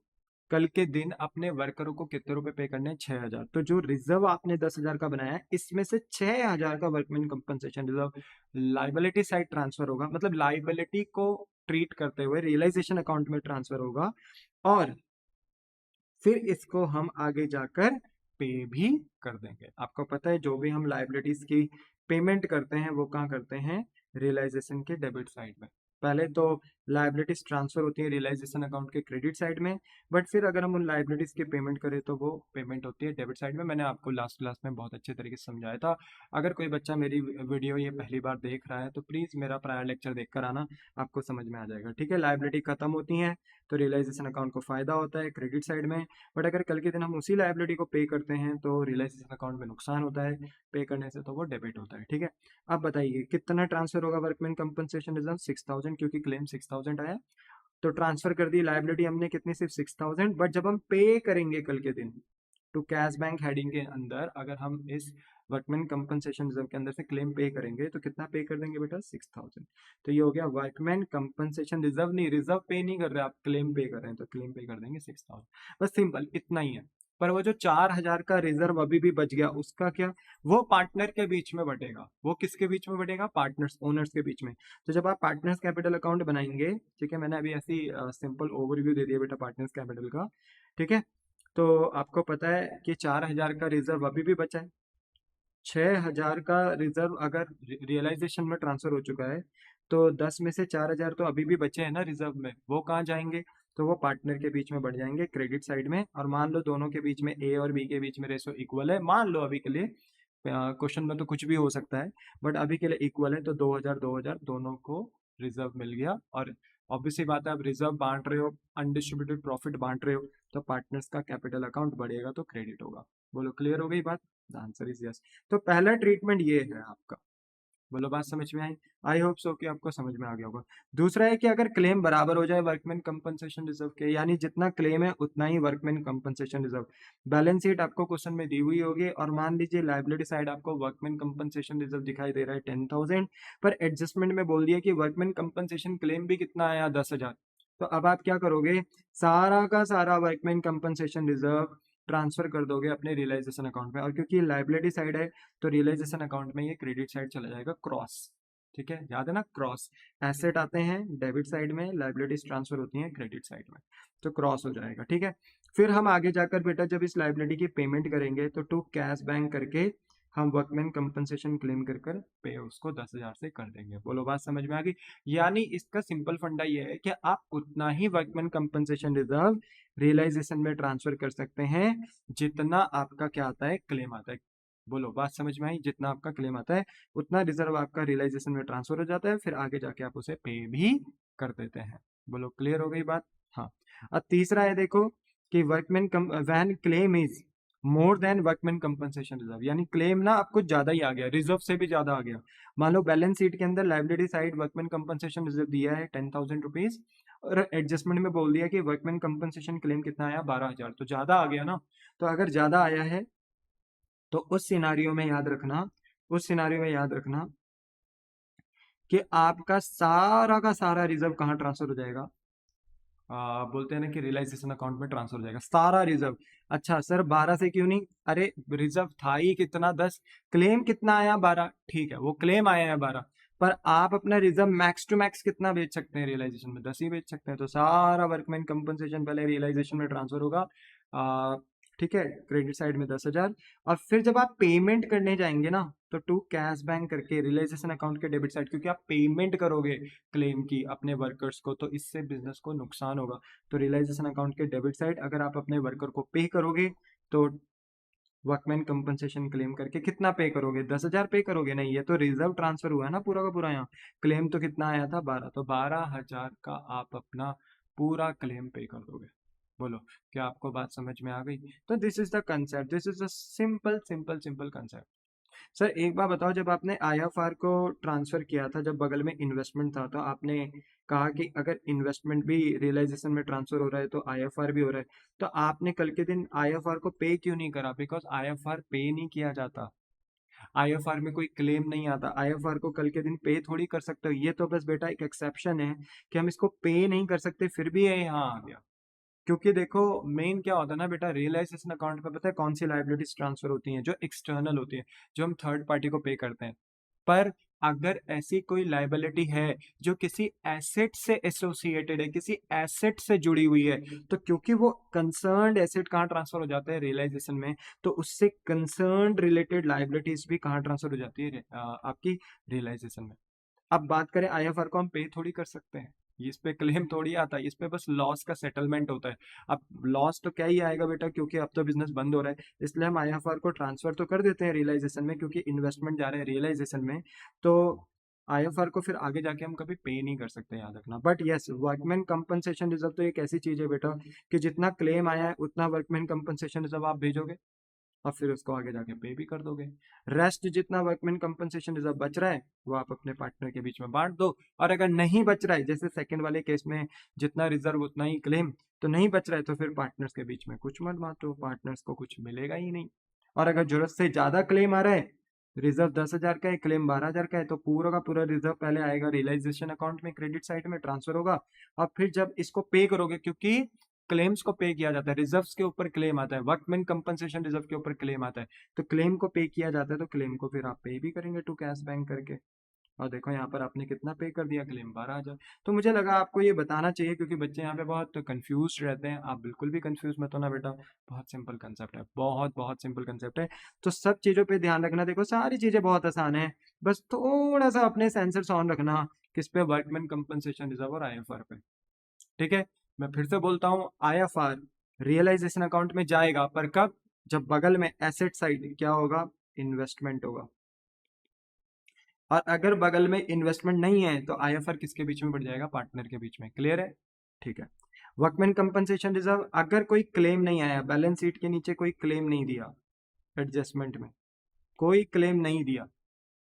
कल के दिन अपने वर्करों को कितने रुपए पे करने हैं? 6,000। तो जो रिजर्व आपने 10,000 का बनाया है, इसमें से 6,000 का workman compensation reserve liability side transfer होगा, मतलब लाइबिलिटी को ट्रीट करते हुए रियलाइजेशन अकाउंट में ट्रांसफर होगा, और फिर इसको हम आगे जाकर पे भी कर देंगे। आपको पता है जो भी हम लाइबिलिटीज की पेमेंट करते हैं वो कहाँ करते हैं? रियलाइजेशन के डेबिट साइड में। पहले तो लाइबिलिटीज ट्रांसफर होती है रियलाइजेशन अकाउंट के क्रेडिट साइड में, बट फिर अगर हम उन लाइबिलिटीज की पेमेंट करें तो वो पेमेंट होती है डेबिट साइड में। मैंने आपको लास्ट क्लास में बहुत अच्छे तरीके से समझाया था। अगर कोई बच्चा मेरी वीडियो ये पहली बार देख रहा है तो प्लीज मेरा प्रायर लेक्चर देख कर आना, आपको समझ में आ जाएगा। ठीक है, लाइबिलिटी खत्म होती है तो रियलाइजेशन अकाउंट को फायदा होता है क्रेडिट साइड में, बट अगर कल के दिन हम उसी लायबिलिटी को पे करते हैं तो रियलाइजेशन अकाउंट में नुकसान होता है, पे करने से तो वो डेबिट होता है। ठीक है, अब बताइए कितना ट्रांसफर होगा वर्कमैन कंपनसेशन रिजर्व? 6,000, क्योंकि क्लेम 6,000 आया, तो ट्रांसफर कर दी लायबिलिटी हमने कितनी? सिर्फ 6,000। बट जब हम पे करेंगे कल के दिन, टू कैश बैंक हेडिंग के अंदर अगर हम इस वर्कमैन कंपनसेशन रिजर्व के अंदर से क्लेम पे करेंगे तो कितना पे कर देंगे बेटा 6000। तो ये हो गया वर्कमैन कंपनसेशन रिजर्व, नहीं रिजर्व पे नहीं कर रहे आप, क्लेम पे कर रहे हैं तो क्लेम पे कर देंगे 6000। बस सिंपल इतना ही है। पर वो जो 4000 का रिजर्व अभी भी बच गया उसका क्या, वो पार्टनर के बीच में बटेगा। वो किसके बीच में बटेगा, पार्टनर्स ओनर्स के बीच में। तो जब आप पार्टनर्स कैपिटल अकाउंट बनाएंगे, ठीक है, मैंने अभी ऐसी सिंपल ओवरव्यू दे दिया बेटा पार्टनर्स कैपिटल का, ठीक है। तो आपको पता है कि 4000 का रिजर्व अभी भी बचा है, 6000 का रिजर्व अगर रियलाइजेशन में ट्रांसफर हो चुका है तो 10 में से 4000 तो अभी भी बचे हैं ना रिजर्व में, वो कहाँ जाएंगे, तो वो पार्टनर के बीच में बढ़ जाएंगे क्रेडिट साइड में। और मान लो दोनों के बीच में ए और बी के बीच में रेशो इक्वल है, मान लो अभी के लिए, क्वेश्चन में तो कुछ भी हो सकता है, बट अभी के लिए इक्वल है, तो 2000 2000 दोनों को रिजर्व मिल गया। और ऑब्वियसली बात है, आप रिजर्व बांट रहे हो, अनडिस्ट्रीब्यूटेड प्रॉफिट बांट रहे हो, तो पार्टनर्स का कैपिटल अकाउंट बढ़ेगा तो क्रेडिट होगा। बोलो क्लियर हो गई बात, द आंसर इज यस। तो पहला ट्रीटमेंट ये है आपका। बोलो बात समझ में आई, आई होप सो कि आपको समझ में आ गया होगा। दूसरा है कि अगर क्लेम बराबर हो जाए वर्कमैन कंपनसेशन रिजर्व के, यानी जितना क्लेम है उतना ही workman compensation reserve. Balance sheet आपको क्वेश्चन में दी हुई होगी और मान लीजिए लाइबिलिटी साइड आपको वर्कमैन कंपनसेशन रिजर्व दिखाई दे रहा है 10,000, पर एडजस्टमेंट में बोल दिया कि वर्कमैन कंपनसेशन क्लेम भी कितना आया 10,000। तो अब आप क्या करोगे, सारा का सारा वर्कमैन कंपनसेशन रिजर्व ट्रांसफर कर दोगे अपने रियलाइजेशन अकाउंट में। और क्योंकि लाइबिलिटी साइड है तो रियलाइजेशन अकाउंट में ये क्रेडिट साइड चला जाएगा क्रॉस, ठीक है, याद है ना, क्रॉस। एसेट आते हैं डेबिट साइड में, लाइबिलिटीज ट्रांसफर होती हैं क्रेडिट साइड में, तो क्रॉस हो जाएगा, ठीक है। फिर हम आगे जाकर बेटा जब इस लाइबिलिटी की पेमेंट करेंगे तो टू कैश बैंक करके हम वर्कमैन कंपनसेशन क्लेम कर कर पे उसको 10,000 से कर देंगे। बोलो बात समझ में आ गई। यानी इसका सिंपल फंडा ये है कि आप उतना ही वर्कमैन कंपनसेशन रिजर्व रियलाइजेशन में ट्रांसफर कर सकते हैं जितना आपका क्या आता है, क्लेम आता है। बोलो बात समझ में आई, जितना आपका क्लेम आता है उतना रिजर्व आपका रियलाइजेशन में ट्रांसफर हो जाता है, फिर आगे जाके आप उसे पे भी कर देते हैं। बोलो क्लियर हो गई बात। हाँ, अब तीसरा है देखो कि workman when claim is more than workman compensation reserve, यानी क्लेम ना आपको ज्यादा ही आ गया, रिजर्व से भी ज्यादा आ गया। मान लो बैलेंस शीट के अंदर liability side workman compensation reserve दिया है 10,000 रुपीज, और एडजस्टमेंट में बोल दिया कि वर्कमैन कंपनसेशन क्लेम कितना आया 12,000, तो ज्यादा आ गया ना। तो अगर ज्यादा आया है तो उस सिनारियो में याद रखना, उस सिनारियो में याद रखना कि आपका सारा का सारा रिजर्व कहाँ ट्रांसफर हो जाएगा, बोलते हैं ना कि रियलाइजेशन अकाउंट में ट्रांसफर हो जाएगा सारा रिजर्व। अच्छा सर 12 से क्यों नहीं, अरे रिजर्व था ही कितना 10, क्लेम कितना आया 12, ठीक है वो क्लेम आया है 12, पर आप अपना रिजर्व मैक्स टू मैक्स कितना बेच सकते हैं रियलाइजेशन में, 10 ही बेच सकते हैं। तो सारा वर्कमैन कंपनसेशन पहले रियलाइजेशन में ट्रांसफर होगा, ठीक है, क्रेडिट साइड में 10,000। और फिर जब आप पेमेंट करने जाएंगे ना तो टू कैश बैंक करके रियलाइजेशन अकाउंट के डेबिट साइड, क्योंकि आप पेमेंट करोगे क्लेम की अपने वर्कर्स को, तो इससे बिजनेस को नुकसान होगा। तो रियलाइजेशन अकाउंट के डेबिट साइड अगर आप अपने वर्कर को पे करोगे तो वर्कमैन कंपनसेशन क्लेम करके कितना पे करोगे, 10,000 पे करोगे, नहीं ये तो रिजर्व ट्रांसफर हुआ है ना पूरा का पूरा, यहाँ क्लेम तो कितना आया था 12, तो 12,000 का आप अपना पूरा क्लेम पे कर दोगे। बोलो क्या आपको बात समझ में आ गई। तो this is the concept, this is the simple simple simple concept. Sir एक बार बताओ, जब आपने आईएफआर को ट्रांसफर किया था, जब बगल में इन्वेस्टमेंट था, तो आपने कहा कि अगर इन्वेस्टमेंट भी रियलाइजेशन में ट्रांसफर हो रहा है तो आईएफआर भी हो रहा है, तो आपने कल के दिन आईएफआर को पे क्यों नहीं करा, बिकॉज आईएफआर पे नहीं किया जाता, आईएफआर में कोई क्लेम नहीं आता, आईएफआर को कल के दिन पे थोड़ी कर सकते हो। ये तो बस बेटा एक एक्सेप्शन है कि हम इसको पे नहीं कर सकते, फिर भी ये यहाँ आ गया। क्योंकि देखो मेन क्या होता है ना बेटा, रियलाइजेशन अकाउंट पे पता है कौन सी लाइबिलिटीज ट्रांसफर होती हैं, जो एक्सटर्नल होती है, जो हम थर्ड पार्टी को पे करते हैं। पर अगर ऐसी कोई लाइबिलिटी है जो किसी एसेट से एसोसिएटेड है, किसी एसेट से जुड़ी हुई है, तो क्योंकि वो कंसर्न्ड एसेट कहाँ ट्रांसफर हो जाता है, रियलाइजेशन में, तो उससे कंसर्न्ड रिलेटेड लाइबिलिटीज भी कहाँ ट्रांसफर हो जाती है, आपकी रियलाइजेशन में। अब बात करें आईएफआर को हम पे थोड़ी कर सकते हैं, इस पे क्लेम थोड़ी आता है, इस पे बस लॉस का सेटलमेंट होता है। अब लॉस तो क्या ही आएगा बेटा, क्योंकि अब तो बिजनेस बंद हो रहा है, इसलिए हम आईएफआर को ट्रांसफर तो कर देते हैं रियलाइजेशन में, क्योंकि इन्वेस्टमेंट जा रहे हैं रियलाइजेशन में। तो आईएफआर को फिर आगे जाके हम कभी पे नहीं कर सकते, याद रखना। But yes, workman compensation reserve तो एक ऐसी चीज है बेटा कि जितना क्लेम आया है उतना वर्कमैन कंपनसेशन रिजर्व आप भेजोगे, और फिर उसको आगे जाके पे भी कर दोगे। रेस्ट जितना वर्कमैन कंपनसेशन रिजर्व बच रहा है वो आप अपने पार्टनर के बीच में बांट दो। और अगर नहीं बच रहा है, जैसे सेकंड वाले केस में जितना रिजर्व उतना ही क्लेम, तो नहीं बच रहा है तो फिर पार्टनर्स के बीच में कुछ मत बांटो, पार्टनर्स को कुछ मिलेगा ही नहीं। और अगर जरूरत से ज्यादा क्लेम आ रहा है, रिजर्व 10,000 का है, क्लेम 12,000 का है, तो पूरा का पूरा रिजर्व पहले आएगा रियलाइजेशन अकाउंट में, क्रेडिट साइड में ट्रांसफर होगा। और फिर जब इसको पे करोगे, क्योंकि क्लेम्स को पे किया जाता है, रिजर्व्स के ऊपर क्लेम आता है, वर्कमैन कंपनसेशन रिजर्व के ऊपर क्लेम आता है, तो क्लेम को पे किया जाता है, तो क्लेम को फिर आप पे भी करेंगे टू कैश बैंक करके। और देखो यहाँ पर आपने कितना पे कर दिया, क्लेम 12,000। तो मुझे लगा आपको ये बताना चाहिए, क्योंकि बच्चे यहाँ पे बहुत कंफ्यूज रहते हैं। आप बिल्कुल भी कंफ्यूज मत होना बेटा, बहुत सिंपल कंसेप्ट है, बहुत बहुत सिंपल कंसेप्ट है। तो सब चीज़ों पे ध्यान रखना, देखो सारी चीज़ें बहुत आसान है, बस थोड़ा सा अपने सेंसर्स ऑन रखना, किस पे, वर्कमैन कंपनसेशन रिजर्व और आईएफआर पे। ठीक है, मैं फिर से बोलता हूँ, आईएफआर रियलाइजेशन अकाउंट में जाएगा, पर कब? जब बगल में एसेट साइड क्या होगा, इन्वेस्टमेंट होगा। और अगर बगल में इन्वेस्टमेंट नहीं है तो आईएफआर किसके बीच में बढ़ जाएगा, पार्टनर के बीच में। क्लियर है? ठीक है। वर्कमैन कंपनसेशन रिजर्व, अगर कोई क्लेम नहीं आया, बैलेंस शीट के नीचे कोई क्लेम नहीं दिया, एडजस्टमेंट में कोई क्लेम नहीं दिया,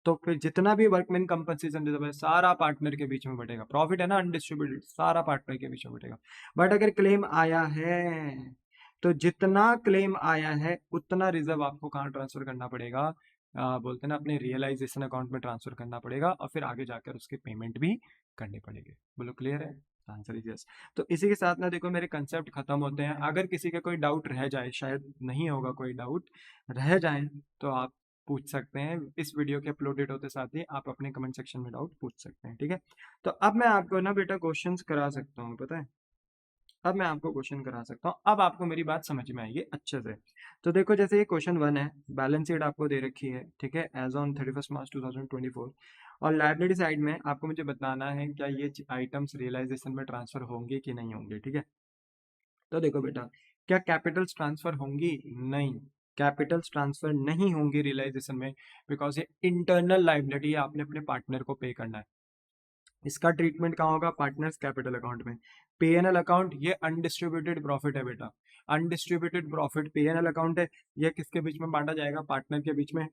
तो फिर जितना भी वर्कमैन कंपनसेशन रिजर्व है सारा पार्टनर के बीच में बटेगा। प्रॉफिट है ना अनडिस्ट्रीब्यूटेड, सारा पार्टनर के बीच में बटेगा। बट अगर क्लेम आया है, तो जितना क्लेम आया है उतना रिजर्व आपको कहाँ ट्रांसफर करना पड़ेगा, बोलते हैं ना, अपने रियलाइजेशन अकाउंट में ट्रांसफर करना पड़ेगा, और फिर आगे जाकर उसकी पेमेंट भी करनी पड़ेगी। बोलो क्लियर है? Answer is yes. तो इसी के साथ ना देखो मेरे कंसेप्ट खत्म होते हैं। अगर किसी का कोई डाउट रह जाए, शायद नहीं होगा कोई डाउट रह जाए, तो आप पूछ सकते हैं। इस वीडियो के अपलोडेड होते साथ ही आप अपने कमेंट सेक्शन में डाउट पूछ सकते हैं। ठीक है, तो अब मैं आपको ना बेटा क्वेश्चंस करा सकता हूँ, पता है, अब मैं आपको क्वेश्चन करा सकता हूँ। अब आपको मेरी बात समझ में आएगी अच्छे से। तो देखो जैसे ये क्वेश्चन 1 है, बैलेंस शीट आपको दे रखी है, ठीक है, एज ऑन 31 मार्च 2024। और लाइबिलिटी साइड में आपको मुझे बताना है क्या ये आइटम्स रियलाइजेशन में ट्रांसफर होंगे कि नहीं होंगे। ठीक है, तो देखो बेटा, क्या कैपिटल्स ट्रांसफर होंगी? नहीं, कैपिटल्स ट्रांसफर नहीं होंगी रियलाइजेशन में, बिकॉज ये इंटरनल लाइबिलिटी है, आपने अपने पार्टनर को पे करना है। इसका ट्रीटमेंट कहाँ होगा? पार्टनर्स कैपिटल अकाउंट में। पीएनएल अकाउंट ये अनडिस्ट्रीब्यूटेड प्रॉफिट है बेटा, अनडिस्ट्रीब्यूटेड प्रॉफिट पीएनएल अकाउंट है, ये किसके बीच में बांटा जाएगा? पार्टनर के बीच में।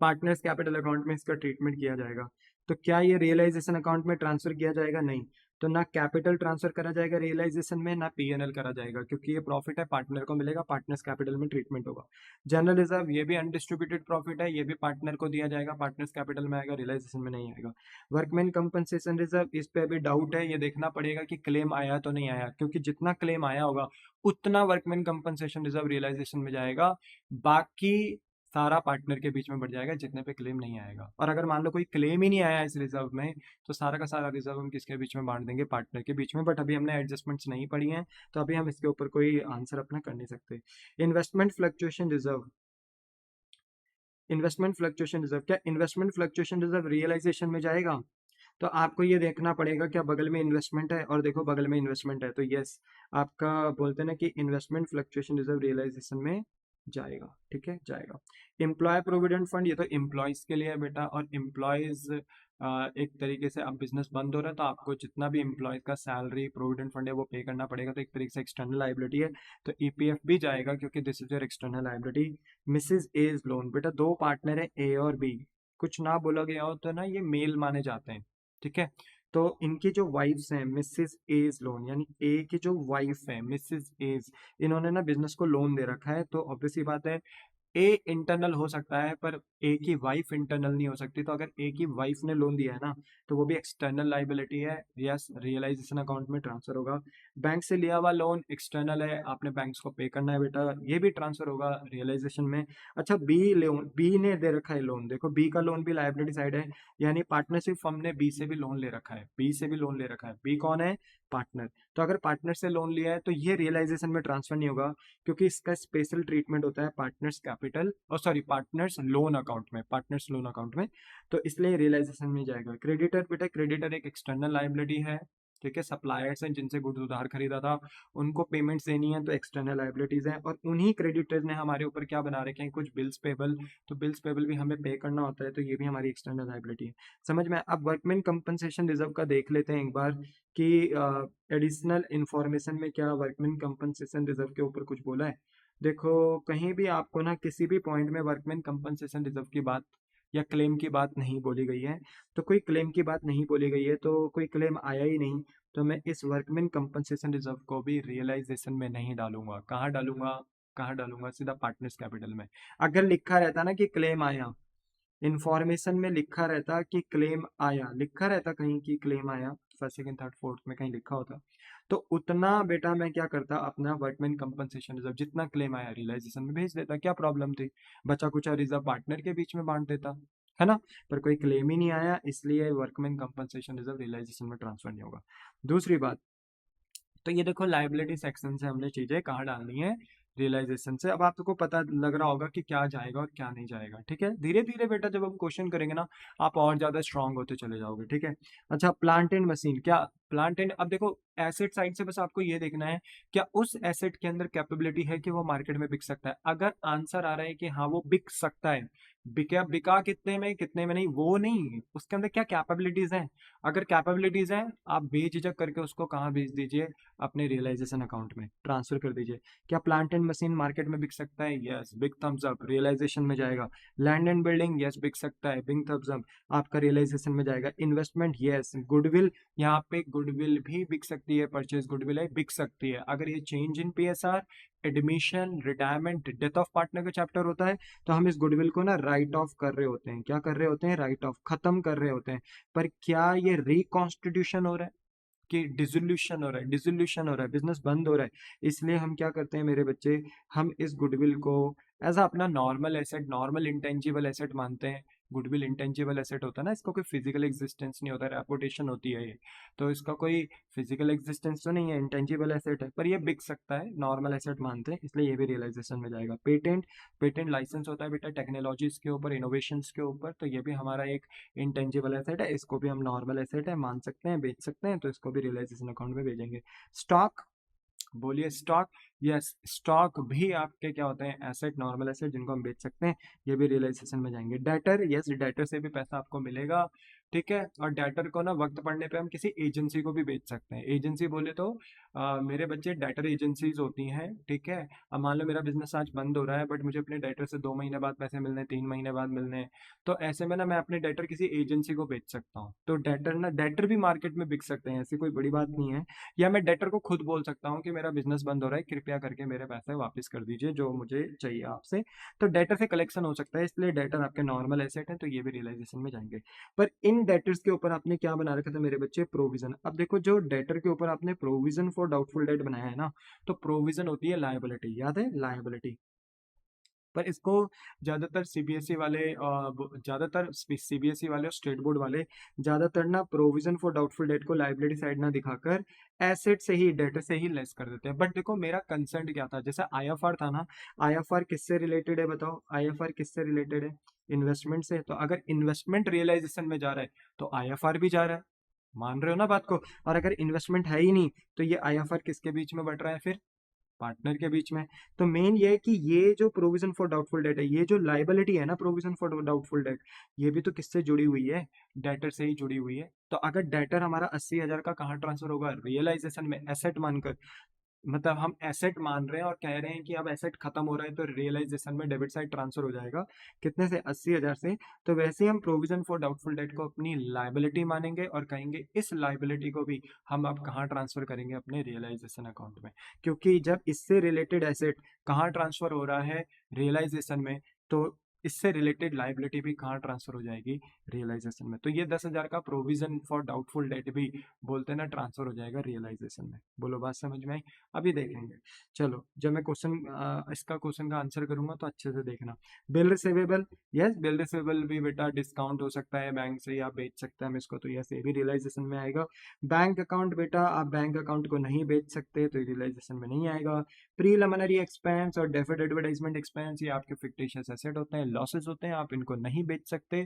पार्टनर्स कैपिटल अकाउंट में इसका ट्रीटमेंट किया जाएगा। तो क्या ये रियलाइजेशन अकाउंट में ट्रांसफर किया जाएगा? नहीं। तो ना कैपिटल ट्रांसफर करा जाएगा रियलाइजेशन में, ना पीएनएल करा जाएगा, क्योंकि ये प्रॉफिट है, पार्टनर को मिलेगा, पार्टनर्स कैपिटल में ट्रीटमेंट होगा। जनरल रिजर्व ये भी अनडिस्ट्रीब्यूटेड प्रॉफिट है, ये भी पार्टनर को दिया जाएगा, पार्टनर्स कैपिटल में आएगा, रियलाइजेशन में नहीं आएगा। वर्कमैन कंपनसेशन रिजर्व, इस पे अभी डाउट है, ये देखना पड़ेगा कि क्लेम आया तो नहीं आया, क्योंकि जितना क्लेम आया होगा उतना वर्कमैन कंपनसेशन रिजर्व रियलाइजेशन में जाएगा, बाकी सारा पार्टनर के बीच में बढ़ जाएगा जितने पे क्लेम नहीं आएगा। और अगर मान लो कोई क्लेम ही नहीं आया इस रिजर्व में, तो सारा का सारा रिजर्व हम किसके बीच में बांट देंगे? पार्टनर के बीच में। बट अभी हमने एडजस्टमेंट्स नहीं पढ़ी हैं, तो अभी हम इसके ऊपर कोई आंसर अपना कर नहीं सकते। Investment fluctuation reserve, investment fluctuation reserve, क्या इन्वेस्टमेंट फ्लक्चुएशन रिजर्व रियलाइजेशन में जाएगा? तो आपको ये देखना पड़ेगा क्या बगल में इन्वेस्टमेंट है, और देखो बगल में इन्वेस्टमेंट है, तो यस, आपका बोलते हैं ना कि इन्वेस्टमेंट फ्लक्चुएशन रिजर्व रियलाइजेशन में जाएगा। ठीक है, जाएगा। एम्प्लॉय प्रोविडेंट फंड, ये तो एम्प्लॉयज के लिए है बेटा, और एम्प्लॉयज एक तरीके से अब बिजनेस बंद हो रहा है, तो आपको जितना भी एम्प्लॉयज का सैलरी प्रोविडेंट फंड है वो पे करना पड़ेगा, तो एक तरीके से एक्सटर्नल लाइबिलिटी है, तो ईपीएफ भी जाएगा, क्योंकि this is your external liability. Mrs A's loan, बेटा दो पार्टनर है ए और बी, कुछ ना बोला गया हो तो ना ये मेल माने जाते हैं। ठीक है, तो इनकी जो वाइफ्स हैं मिसेस एज लोन, यानी ए की जो वाइफ है मिसेस एज, इन्होंने ना बिजनेस को लोन दे रखा है, तो ऑब्वियस सी बात है ए इंटरनल हो सकता है, पर ए की वाइफ इंटरनल नहीं हो सकती। तो अगर ए की वाइफ ने लोन दिया है ना, तो वो भी एक्सटर्नल लाइबिलिटी है, यस, रियलाइजेशन अकाउंट में ट्रांसफर होगा। बैंक से लिया हुआ लोन एक्सटर्नल है, आपने बैंक्स को पे करना है बेटा, ये भी ट्रांसफर होगा रियलाइजेशन में। अच्छा, बी लोन, बी ने दे रखा है लोन, देखो बी का लोन भी लाइबिलिटी साइड है, यानी पार्टनरशिप फर्म ने बी से भी लोन ले रखा है, बी से भी लोन ले रखा है। बी कौन है? पार्टनर। तो अगर पार्टनर से लोन लिया है तो ये रियलाइजेशन में ट्रांसफर नहीं होगा, क्योंकि इसका स्पेशल ट्रीटमेंट होता है पार्टनर्स कैपिटल, और सॉरी पार्टनर्स लोन अकाउंट में, पार्टनर्स लोन अकाउंट में, तो इसलिए रियलाइजेशन में जाएगा। क्रेडिटर, बेटा क्रेडिटर एक एक्सटर्नल लाइबिलिटी है, ठीक है, सप्लायर्स हैं जिनसे गुड्स उधार खरीदा था, उनको पेमेंट्स देनी है, तो एक्सटर्नल लाइबिलिटीज हैं। और उन्हीं क्रेडिटर्स ने हमारे ऊपर क्या बना रखे हैं, कुछ बिल्स पेबल, तो बिल्स पेबल भी हमें पे करना होता है, तो ये भी हमारी एक्सटर्नल लाइबिलिटी है। समझ में? अब वर्कमैन कंपनसेशन रिजर्व का देख लेते हैं एक बार, कि एडिशनल इंफॉर्मेशन में क्या वर्कमैन कंपनसेशन रिजर्व के ऊपर कुछ बोला है। देखो, कहीं भी आपको ना किसी भी पॉइंट में वर्कमैन कंपनसेशन रिजर्व की बात या क्लेम की बात नहीं बोली गई है। तो कोई क्लेम की बात नहीं बोली गई है, तो कोई क्लेम आया ही नहीं। तो मैं इस वर्कमैन कंपनसेशन रिजर्व को भी रियलाइजेशन में नहीं डालूंगा। कहाँ डालूंगा? कहाँ डालूंगा? सीधा पार्टनर्स कैपिटल में। अगर लिखा रहता ना कि क्लेम आया, इंफॉर्मेशन में लिखा रहता कि क्लेम आया, लिखा रहता कहीं कि क्लेम आया, फर्स्ट सेकंड थर्ड फोर्थ में कहीं लिखा होता, तो उतना बेटा मैं क्या करता, अपना वर्कमैन कंपनसेशन रिजर्व जितना क्लेम आया रियलाइजेशन में भेज देता। क्या प्रॉब्लम थी? बचा कुचा रिजर्व पार्टनर के बीच में बांट देता, है ना। पर कोई क्लेम ही नहीं आया, इसलिए वर्कमैन कंपनसेशन रिजर्व रियलाइजेशन में ट्रांसफर नहीं होगा। दूसरी बात, तो ये देखो लाइबिलिटी सेक्शन से हमने चीजें कहाँ डालनी है, रियलाइजेशन से। अब आपको पता लग रहा होगा कि क्या जाएगा और क्या नहीं जाएगा, ठीक है। धीरे धीरे बेटा जब हम क्वेश्चन करेंगे ना, आप और ज्यादा स्ट्रांग होते चले जाओगे, ठीक है। अच्छा, प्लांट एंड मशीन, क्या प्लांट एंड, अब देखो एसेट साइड से बस आपको ये देखना है, क्या उस एसेट के अंदर कैपेबिलिटी है कि वो मार्केट में बिक सकता है। अगर आंसर आ रहा है कि हाँ वो बिक सकता है, बिका बिका कितने में नहीं, वो नहीं, उसके अंदर क्या कैपेबिलिटीज हैं। अगर कैपेबिलिटीज हैं, आप बेझिझक करके उसको कहाँ भेज दीजिए, अपने रियलाइजेशन अकाउंट में ट्रांसफर कर दीजिए। क्या प्लांट एंड मशीन मार्केट में बिक सकता है? Yes, big thumbs up, realisation में जाएगा। लैंड एंड बिल्डिंग, यस बिक सकता है, बिग थम्स अप, आपका रियलाइजेशन में जाएगा। Investment, yes. गुडविल, यहाँ पे गुडविल भी बिक सकती है, परचेज गुडविल है, बिक सकती है। अगर ये change in PSR, admission, retirement, death of partner का चैप्टर होता है, तो हम इस गुडविल को ना राइट ऑफ कर रहे होते हैं। क्या कर रहे होते हैं? राइट ऑफ, खत्म कर रहे होते हैं। पर क्या ये रिकॉन्स्टिट्यूशन हो रहा है कि डिसोल्यूशन हो रहा है? डिसोल्यूशन हो रहा है, बिजनेस बंद हो रहा है। इसलिए हम क्या करते हैं मेरे बच्चे, हम इस गुडविल को एज अपना normal asset, normal intangible asset मानते हैं। गुडविल इंटेंजिबल एसेट होता है ना, इसका कोई फिजिकल एग्जिस्टेंस नहीं होता, रेपुटेशन होती है ये। तो इसका कोई फिजिकल एग्जिस्टेंस तो नहीं है, इंटेंजिबल एसेट है, पर ये बिक सकता है, नॉर्मल एसेट मानते हैं, इसलिए ये भी रियलाइजेशन में जाएगा। पेटेंट, पेटेंट लाइसेंस होता है बेटा टेक्नोलॉजीज के ऊपर, इनोवेशंस के ऊपर, तो ये भी हमारा एक इंटेंजिबल एसेट है, इसको भी हम नॉर्मल एसेट है मान सकते हैं, बेच सकते हैं, तो इसको भी रियलाइजेशन अकाउंट में भेजेंगे। स्टॉक, बोलिए स्टॉक। यस, स्टॉक भी आपके क्या होते हैं? एसेट, नॉर्मल एसेट जिनको हम बेच सकते हैं, ये भी रियलाइजेशन में जाएंगे। डेटर, यस डेटर से भी पैसा आपको मिलेगा, ठीक है। और डेटर को ना वक्त पड़ने पे हम किसी एजेंसी को भी बेच सकते हैं। एजेंसी बोले तो मेरे बच्चे डेटर एजेंसीज होती हैं, ठीक है। अब मान लो मेरा बिजनेस आज बंद हो रहा है, बट मुझे अपने डेटर से 2 महीने बाद पैसे मिलने हैं, 3 महीने बाद मिलने हैं, तो ऐसे में ना मैं अपने डेटर किसी एजेंसी को बेच सकता हूँ। तो डेटर ना, डेटर भी मार्केट में बिक सकते हैं, ऐसी कोई बड़ी बात नहीं है। या मैं डेटर को खुद बोल सकता हूँ कि मेरा बिजनेस बंद हो रहा है, कृपया करके मेरे पैसे वापस कर दीजिए जो मुझे चाहिए आपसे। तो डेटर से कलेक्शन हो सकता है, इसलिए डेटर आपके नॉर्मल एसेट है, तो ये भी रियलाइजेशन में जाएंगे। पर इन डेटर्स के ऊपर आपने क्या बना रखा था मेरे बच्चे? प्रोविजन। अब देखो, जो डेटर के ऊपर आपने प्रोविजन फॉर डाउटफुल डेट बनाया है ना, तो प्रोविजन होती है लायबिलिटी, याद है लायबिलिटी। पर इसको ज्यादातर सीबीएसई वाले, ज्यादातर सीबीएसई वाले और स्टेट बोर्ड वाले ज्यादातर ना प्रोविजन फॉर डाउटफुल डेट को लाइबिलिटी साइड ना दिखाकर एसेट से ही, डेटर से ही लेस कर देते हैं। बट देखो मेरा कंसर्न क्या था, जैसे आईएफआर था ना, आईएफआर किससे रिलेटेड है बताओ? आईएफआर किससे रिलेटेड है? इन्वेस्टमेंट से। तो अगर इन्वेस्टमेंट रियलाइजेशन में जा रहा है, तो आईएफआर भी जा रहा है, मान रहे हो ना बात को। और अगर इन्वेस्टमेंट है ही नहीं, तो ये आईएफआर किसके बीच में बढ़ रहा है फिर? पार्टनर के बीच में। तो मेन ये है कि ये जो प्रोविजन फॉर डाउटफुल डेट है, ये जो लाइबिलिटी है ना प्रोविजन फॉर डाउटफुल डेट, ये भी तो किससे जुड़ी हुई है? डेटर से ही जुड़ी हुई है। तो अगर डेटर हमारा 80,000 का कहाँ ट्रांसफर होगा? रियलाइजेशन में, एसेट मानकर। मतलब हम एसेट मान रहे हैं और कह रहे हैं कि अब एसेट खत्म हो रहा है, तो रियलाइजेशन में डेबिट साइड ट्रांसफर हो जाएगा, कितने से? 80,000 से। तो वैसे ही हम प्रोविजन फॉर डाउटफुल डेट को अपनी लाइबिलिटी मानेंगे और कहेंगे इस लाइबिलिटी को भी हम अब कहाँ ट्रांसफर करेंगे? अपने रियलाइजेशन अकाउंट में। क्योंकि जब इससे रिलेटेड एसेट कहाँ ट्रांसफर हो रहा है? रियलाइजेशन में। तो इससे रिलेटेड लाइबिलिटी भी कहाँ ट्रांसफर हो जाएगी? रियलाइजेशन में। तो ये 10,000 का प्रोविजन फॉर डाउटफुल डेट भी बोलते हैं ना, ट्रांसफर हो जाएगा रियलाइजेशन में। बोलो बात समझ में आई? अभी देखेंगे। चलो, जब मैं क्वेश्चन इसका क्वेश्चन का आंसर करूंगा तो अच्छे से देखना। Bill receivable, yes bill receivable भी बेटा डिस्काउंट हो सकता है बैंक से, या बेच सकते हैं हम इसको, तो यस ये भी रियलाइजेशन में आएगा। बैंक अकाउंट, बेटा आप बैंक अकाउंट को नहीं बेच सकते, तो रियलाइजेशन में नहीं आएगा। प्रीलिमिनरी एक्सपेंस और डेफर्ड एडवर्टाइजमेंट एक्सपेंस, ये आपके फिक्टिशियस एसेट होते हैं, लॉसेस होते हैं, आप इनको नहीं बेच सकते।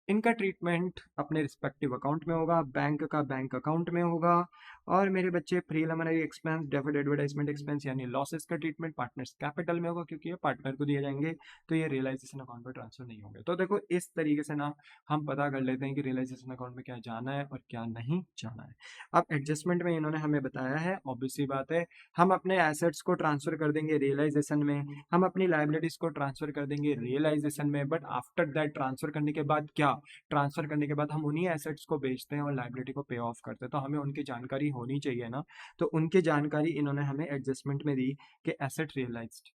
इनका ट्रीटमेंट अपने रिस्पेक्टिव अकाउंट में होगा, बैंक का बैंक अकाउंट में होगा। और मेरे बच्चे preliminary expense, deferred advertisement expense यानी लॉसेस का ट्रीटमेंट पार्टनर्स कैपिटल में होगा, क्योंकि ये पार्टनर को दिए जाएंगे, तो ये रियलाइजेशन अकाउंट में ट्रांसफर नहीं होंगे। तो देखो इस तरीके से ना हम पता कर लेते हैं कि रियलाइजेशन अकाउंट में क्या जाना है और क्या नहीं जाना है। अब एडजस्टमेंट में इन्होंने हमें बताया है, ऑब्वियस सी बात है, हम अपने एसेट्स को ट्रांसफर कर देंगे रियलाइजेशन में, हम अपनी लाइबिलिटीज को ट्रांसफर कर देंगे रियलाइजेशन में, बट आफ्टर दैट ट्रांसफर करने के बाद क्या, ट्रांसफर करने के बाद हम उन्हीं एसेट्स को बेचते हैं और लाइबिलिटी को पे ऑफ करते हैं, तो हमें उनकी जानकारी होनी चाहिए ना। तो उनकी जानकारी इन्होंने हमें एडजस्टमेंट में दी कि एसेट रियलाइज्ड।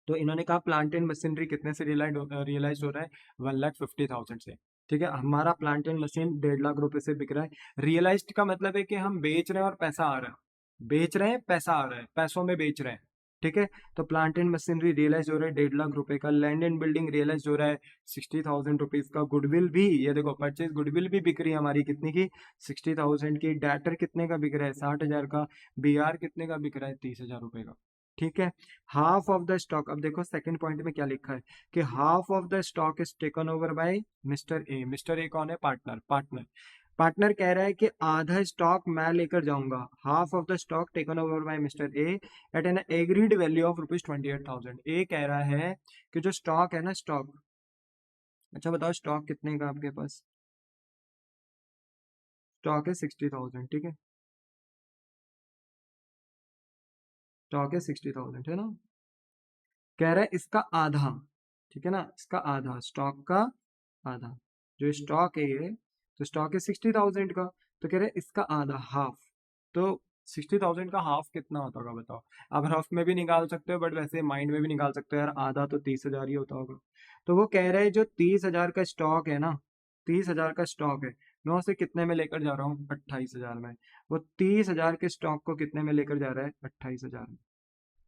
तो इन्होंने कहा प्लांट एंड मशीनरी कितने से रियलाइज हो रहा है, 1,50,000 से। ठीक है, हमारा प्लांट एंड मशीन 1.5 लाख रुपए से बिक रहा है। रियलाइज्ड का मतलब है कि हम बेच रहे हैं और पैसा आ रहा है, बेच रहे हैं पैसा आ रहा है, पैसों में बेच रहे हैं। ठीक है, तो प्लांट एंड मशीनरी रियलाइज हो रहा है 1.5 लाख रुपए का। लैंड एंड बिल्डिंग रियलाइज हो रहा है 60,000 रुपीज का। गुडविल भी, ये देखो परचेज गुडविल भी बिक रही है हमारी, कितनी की, 60,000 की। डेटर कितने का बिक रहा है, 60,000 का। BR कितने का बिक रहा है, 30,000 रुपए का। ठीक है, हाफ ऑफ द स्टॉक, अब देखो सेकंड पॉइंट में क्या लिखा है कि half of the stock is taken over by Mr A. Mister A कौन है, पार्टनर। पार्टनर पार्टनर कह रहा है कि आधा स्टॉक मैं लेकर जाऊंगा, half of the stock taken over by Mr A at an agreed value of ₹28,000। A कह रहा है कि जो स्टॉक है ना, स्टॉक, अच्छा बताओ स्टॉक कितने का आपके पास, स्टॉक है 60,000, ठीक है, स्टॉक है 60,000 है ना। कह रहा है इसका आधा, ठीक है ना, इसका आधा, स्टॉक का आधा, जो स्टॉक है ये, तो स्टॉक है 60,000 का, तो कह रहे हैं इसका आधा, हाफ। तो 60,000 का हाफ कितना होता होगा बताओ। अब रफ में भी निकाल सकते हो, बट वैसे माइंड में भी निकाल सकते हो यार, आधा तो 30,000 ही होता होगा। तो वो कह रहे हैं जो 30,000 का स्टॉक है ना, 30,000 का स्टॉक है, मैं उसे कितने में लेकर जा रहा हूँ, 28,000 में। वो 30,000 के स्टॉक को कितने में लेकर जा रहा है, 28,000 में।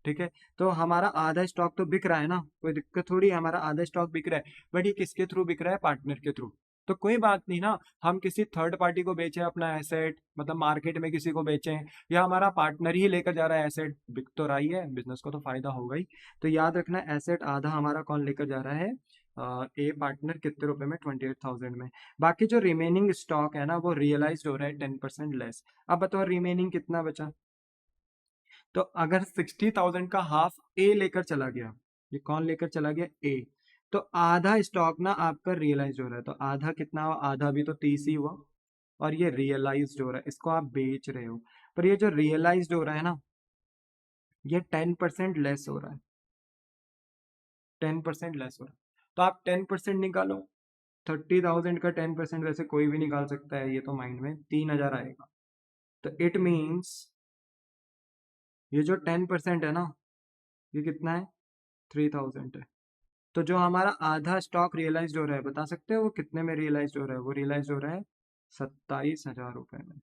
ठीक है, तो हमारा आधा स्टॉक तो बिक रहा है ना, कोई दिक्कत थोड़ी है, हमारा आधा स्टॉक बिक रहा है, बट ये किसके थ्रू बिक रहा है, पार्टनर के थ्रू। तो कोई बात नहीं ना, हम किसी थर्ड पार्टी को बेचें अपना एसेट, मतलब मार्केट में किसी को बेचें, या हमारा पार्टनर ही लेकर जा रहा है एसेट, बिक तो रही है, बिजनेस को तो फायदा होगा ही। तो याद रखना एसेट आधा हमारा कौन लेकर जा रहा है, ए पार्टनर, कितने रुपए में, 28,000 में। बाकी जो रिमेनिंग स्टॉक है ना, वो रियलाइज हो रहा है 10% लेस। अब बताओ रिमेनिंग कितना बचा। तो अगर 60,000 का हाफ ए लेकर चला गया, ये कौन लेकर चला गया, ए, तो आधा स्टॉक ना आपका रियलाइज हो रहा है, तो आधा कितना हुआ, आधा भी तो 30 ही हुआ, और ये रियलाइज हो रहा है, इसको आप बेच रहे हो। पर ये जो रियलाइज हो रहा है ना, ये 10% लेस हो रहा है, 10% लेस हो रहा है, तो आप 10% निकालो। 30,000 का 10% वैसे कोई भी निकाल सकता है, ये तो माइंड में 3,000 आएगा। तो इट मीन्स ये जो 10% है ना, ये कितना है, 3,000 है। तो जो हमारा आधा स्टॉक रियलाइज हो रहा है, बता सकते हो वो कितने में रियलाइज हो रहा है, वो रियलाइज हो रहा है 27,000 रुपए में।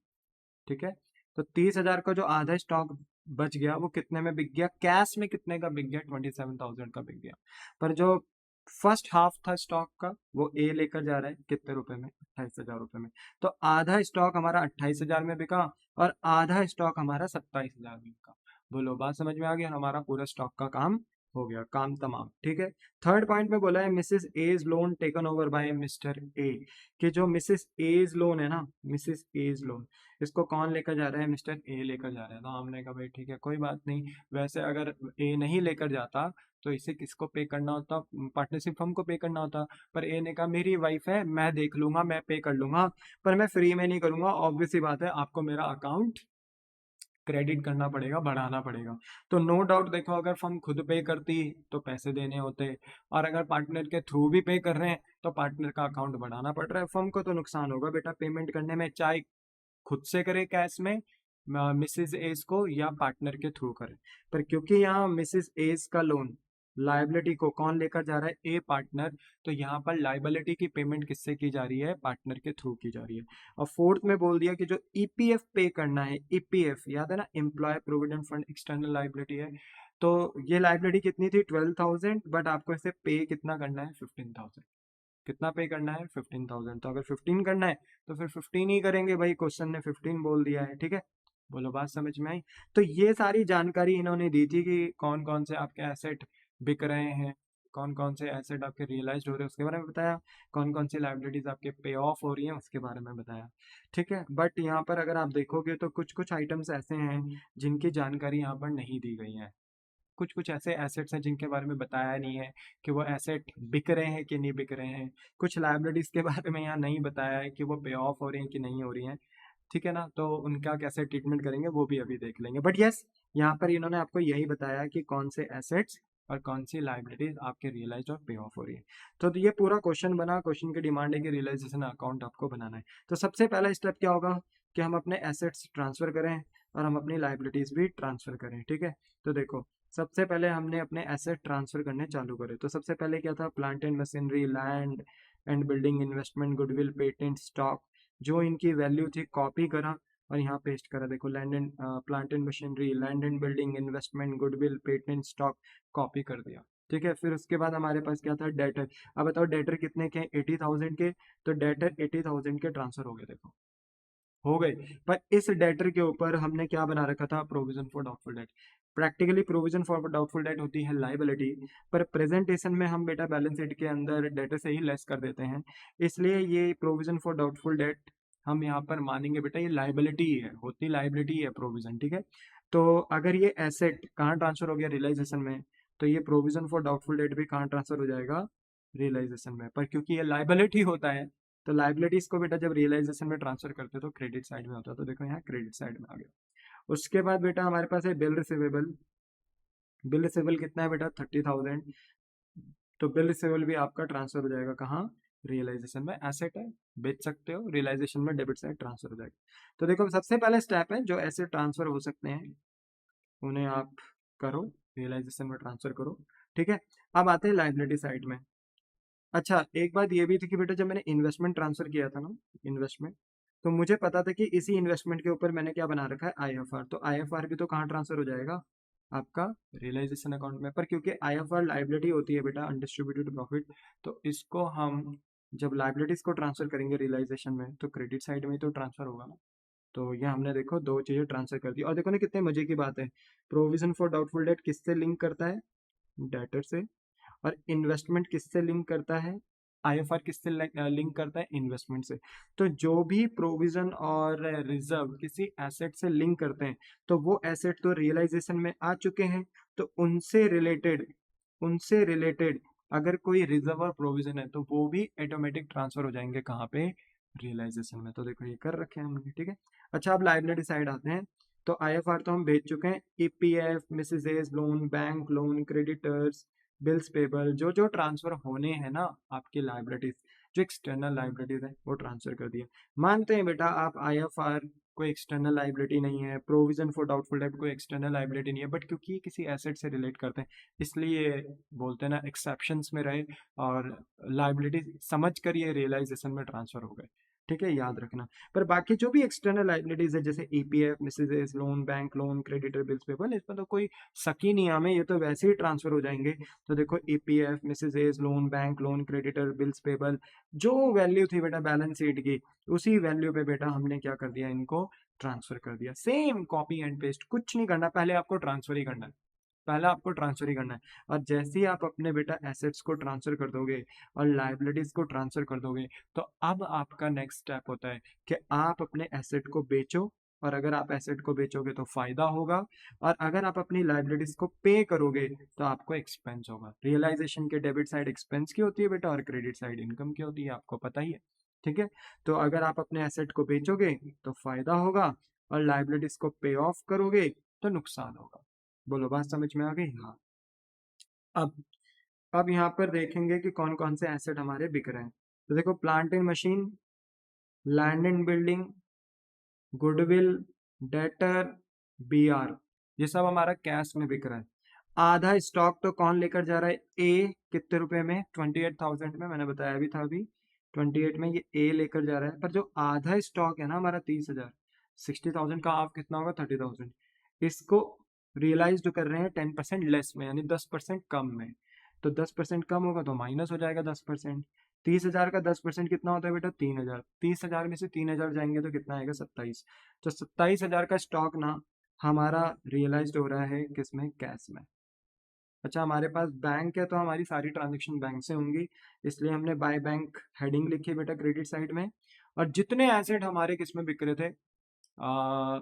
ठीक है, तो 30,000 का जो आधा स्टॉक बच गया, वो कितने में बिक गया, कैश में कितने का बिक गया, 27,000 का बिक गया। पर जो फर्स्ट हाफ था स्टॉक का, वो ए लेकर जा रहा है कितने रुपए में, 28,000 रुपए में। तो आधा स्टॉक हमारा 28,000 में बिका, और आधा स्टॉक हमारा 27,000 में बिका। बोलो बात समझ में आ गया, हमारा पूरा स्टॉक का काम हो गया, काम तमाम। ठीक है, थर्ड पॉइंट में बोला है Mrs A's loan taken over by Mr A, कि जो मिसेस एज लोन है ना, मिसेस एज लोन, इसको कौन लेकर जा रहा है, मिस्टर ए लेकर जा रहा है। तो हमने कहा भाई ठीक है, कोई बात नहीं। वैसे अगर ए नहीं लेकर जाता तो इसे किसको पे करना होता, पार्टनरशिप फर्म को पे करना होता। पर ए ने कहा मेरी वाइफ है, मैं देख लूंगा, मैं पे कर लूंगा, पर मैं फ्री में नहीं करूंगा। ऑब्वियस सी बात है, आपको मेरा अकाउंट क्रेडिट करना पड़ेगा, बढ़ाना पड़ेगा। तो नो डाउट देखो, अगर फर्म खुद पे करती तो पैसे देने होते, और अगर पार्टनर के थ्रू भी पे कर रहे हैं तो पार्टनर का अकाउंट बढ़ाना पड़ रहा है। फर्म को तो नुकसान होगा बेटा पेमेंट करने में, चाहे खुद से करे कैश में मिसिस एस को, या पार्टनर के थ्रू करे। पर क्योंकि यहाँ मिसिस एस का लोन, लाइबिलिटी को कौन लेकर जा रहा है, ए पार्टनर, तो यहाँ पर लाइबिलिटी की पेमेंट किससे की जा रही है, पार्टनर के थ्रू की जा रही है। और फोर्थ में बोल दिया कि जो ईपीएफ पे करना है, ईपीएफ याद है ना, employee provident fund external liability है। तो ये लाइबिलिटी कितनी थी, 12,000, बट आपको इसे पे कितना करना है, 15,000। कितना पे करना है, 15,000। तो अगर 15 करना है तो फिर 15 ही करेंगे भाई, क्वेश्चन ने 15 बोल दिया है। ठीक है, बोलो बात समझ में आई। तो ये सारी जानकारी इन्होंने दी थी कि कौन कौन से आपके एसेट बिक रहे हैं, कौन कौन से एसेट आपके रियलाइज हो रहे हैं उसके बारे में बताया, कौन कौन सी लाइबिलिटीज आपके पे ऑफ हो रही हैं उसके बारे में बताया। ठीक है, बट यहाँ पर अगर आप देखोगे तो कुछ कुछ आइटम्स ऐसे हैं जिनकी जानकारी यहाँ पर नहीं दी गई है। कुछ कुछ ऐसे एसेट्स हैं जिनके बारे में बताया नहीं है कि वो एसेट बिक रहे हैं कि नहीं बिक रहे हैं। कुछ लाइबिलिटीज के बारे में यहाँ नहीं बताया है कि वो पे ऑफ हो रही हैं कि नहीं हो रही हैं। ठीक है ना, तो उनका कैसे ट्रीटमेंट करेंगे वो भी अभी देख लेंगे। बट यस, यहाँ पर इन्होंने आपको यही बताया कि कौन से एसेट्स और कौन सी लाइबिलिटीज आपके रियलाइज और पे ऑफ हो रही है। तो ये पूरा क्वेश्चन बना, क्वेश्चन की डिमांड है कि रियलाइजेशन अकाउंट आपको बनाना है। तो सबसे पहला स्टेप क्या होगा कि हम अपने एसेट्स ट्रांसफर करें और हम अपनी लाइबिलिटीज भी ट्रांसफर करें। ठीक है, तो देखो सबसे पहले हमने अपने एसेट ट्रांसफर करने चालू करे। तो सबसे पहले क्या था, plant and machinery, land and building, investment, goodwill, patent, stock, जो इनकी वैल्यू थी कॉपी करा और यहाँ पेस्ट करा। देखो land and plant and machinery, land and building, investment, goodwill, patent, stock copy कर दिया। ठीक है, फिर उसके बाद हमारे पास क्या था, डेटर। अब बताओ डेटर कितने के, 80,000 के। तो डेटर 80,000 के ट्रांसफर हो गए, देखो हो गए। पर इस डेटर के ऊपर हमने क्या बना रखा था, provision for doubtful debt. Practically provision for doubtful debt होती है लाइबिलिटी, पर प्रेजेंटेशन में हम बेटा बैलेंस शीट के अंदर डेटर से ही लेस कर देते हैं। इसलिए ये प्रोविजन फॉर डाउटफुल डेट हम यहाँ पर मानेंगे बेटा ये लाइबिलिटी ही है, होती लाइबिलिटी है प्रोविजन। ठीक है, तो अगर ये एसेट कहाँ ट्रांसफर हो गया, रियलाइजेशन में, तो ये प्रोविजन फॉर डाउटफुल डेट भी कहाँ ट्रांसफर हो जाएगा, रियलाइजेशन में। पर क्योंकि ये लाइबिलिटी होता है तो लाइबिलिटीज को बेटा जब रियलाइजेशन में ट्रांसफर करते तो क्रेडिट साइड में होता है। तो देखो यहाँ क्रेडिट साइड में आ गया। उसके बाद बेटा हमारे पास है बिल रिसीवेबल। बिल रिसीवेबल कितना है बेटा, 30,000। तो बिल रिसीवेबल भी आपका ट्रांसफर हो जाएगा कहाँ, रियलाइजेशन में। एसेट है, बेच सकते हो, रियलाइजेशन में डेबिट साइड ट्रांसफर हो जाएगा। तो देखो सबसे पहला स्टेप है, जो एसेट ट्रांसफर हो सकते हैं उन्हें आप करो, रियलाइजेशन में ट्रांसफर करो। ठीक है, अब आते हैं लाइबिलिटी साइड में। अच्छा एक बात ये भी थी कि बेटा जब मैंने इन्वेस्टमेंट ट्रांसफर किया था ना, इन्वेस्टमेंट, तो मुझे पता था कि इसी इन्वेस्टमेंट के ऊपर मैंने क्या बना रखा है, आईएफआर। तो आईएफआर भी तो कहाँ ट्रांसफर हो जाएगा, आपका रियलाइजेशन अकाउंट में। पर क्योंकि आईएफआर लाइबिलिटी होती है बेटा, अनडिस्ट्रीब्यूटेड प्रॉफिट, तो इसको हम जब लाइबिलिटीज को ट्रांसफर करेंगे रियलाइजेशन में तो क्रेडिट साइड में ही तो ट्रांसफर होगा ना। तो ये हमने देखो दो चीजें ट्रांसफर कर दी। और देखो ना कितने मजे की बात है, प्रोविजन फॉर डाउटफुल डेट किससे लिंक करता है, डेटर से। और इन्वेस्टमेंट किससे लिंक करता है, आईएफआर किससे लिंक करता है, इन्वेस्टमेंट से। तो जो भी प्रोविजन और रिजर्व किसी एसेट से लिंक करते हैं तो वो एसेट तो रियलाइजेशन में आ चुके हैं। तो उनसे रिलेटेड अगर कोई रिजर्व और प्रोविजन है तो वो भी ऑटोमेटिक ट्रांसफर हो जाएंगे कहाँ पे, रियलाइजेशन में। तो देखो ये कर रखे हैं हमने। ठीक है, अच्छा अब लाइबिलिटी साइड आते हैं। तो आईएफआर तो हम भेज चुके हैं, EPF, Mrs loan, bank loan, creditors, bills payable, जो जो ट्रांसफर होने हैं ना आपकी लाइबिलिटीज, जो एक्सटर्नल लाइबिलिटीज है वो ट्रांसफर कर दिया। मानते हैं बेटा आप आईएफआर कोई एक्सटर्नल लाइबिलिटी नहीं है, प्रोविजन फॉर डाउटफुल डेट कोई एक्सटर्नल लाइबिलिटी नहीं है, बट क्योंकि किसी एसेट से रिलेट करते हैं इसलिए बोलते हैं ना एक्सेप्शंस में रहे और लाइबिलिटी समझ कर ये रियलाइजेशन में ट्रांसफर हो गए। ठीक है, याद रखना। पर बाकी जो भी एक्सटर्नल लाइबिलिटीज है जैसे EPF, Mrs loan, bank loan, creditor, bills payable, इसमें तो कोई शक ही नहीं है हमें, ये तो वैसे ही ट्रांसफर हो जाएंगे। तो देखो EPF, Mrs loan, bank loan, creditor, bills payable, जो वैल्यू थी बेटा बैलेंस शीट की उसी वैल्यू पे बेटा हमने क्या कर दिया, इनको ट्रांसफर कर दिया। सेम कॉपी एंड पेस्ट, कुछ नहीं करना, पहले आपको ट्रांसफर ही करना है, पहले आपको ट्रांसफर ही करना है। और जैसे ही आप अपने बेटा एसेट्स को ट्रांसफर कर दोगे और लाइबिलिटीज को ट्रांसफर कर दोगे तो अब आपका नेक्स्ट स्टेप होता है कि आप अपने एसेट को बेचो। और अगर आप एसेट को बेचोगे तो फायदा होगा, और अगर आप अपनी लाइबिलिटीज को पे करोगे तो आपको एक्सपेंस होगा। रियलाइजेशन के डेबिट साइड एक्सपेंस की होती है बेटा और क्रेडिट साइड इनकम की होती है, आपको पता ही है। ठीक है, तो अगर आप अपने एसेट को बेचोगे तो फायदा होगा और लाइबिलिटीज को पे ऑफ करोगे तो नुकसान होगा। बोलो बात समझ में आ गई, हाँ। अब अब यहाँ पर देखेंगे कि कौन कौन से एसेट हमारे बिक रहे हैं। तो देखो plant and machine, land and building, goodwill, debtor, BR, ये सब हमारा कैश में बिक रहा है। आधा स्टॉक तो कौन लेकर जा रहा है, ए, कितने रुपए में, 28,000 में, मैंने बताया भी था अभी 28 में ये ए लेकर जा रहा है। पर जो आधा स्टॉक है ना हमारा 30,000, 60,000 का हाफ कितना होगा, 30,000, इसको रियलाइज जो कर रहे हैं 10% लेस में, यानी 10% कम में। तो 10% कम होगा तो माइनस हो जाएगा 10%। 30,000 का 10% कितना होता है बेटा, 3,000। 30,000 में से 3,000 जाएंगे तो कितना आएगा, 27। तो 27,000 का स्टॉक ना हमारा रियलाइज हो रहा है किसमें, कैश में। अच्छा, हमारे पास बैंक है तो हमारी सारी ट्रांजेक्शन बैंक से होंगी, इसलिए हमने बाय बैंक हेडिंग लिखी बेटा क्रेडिट साइड में। और जितने एसेट हमारे किस में बिक रहे थे, आ,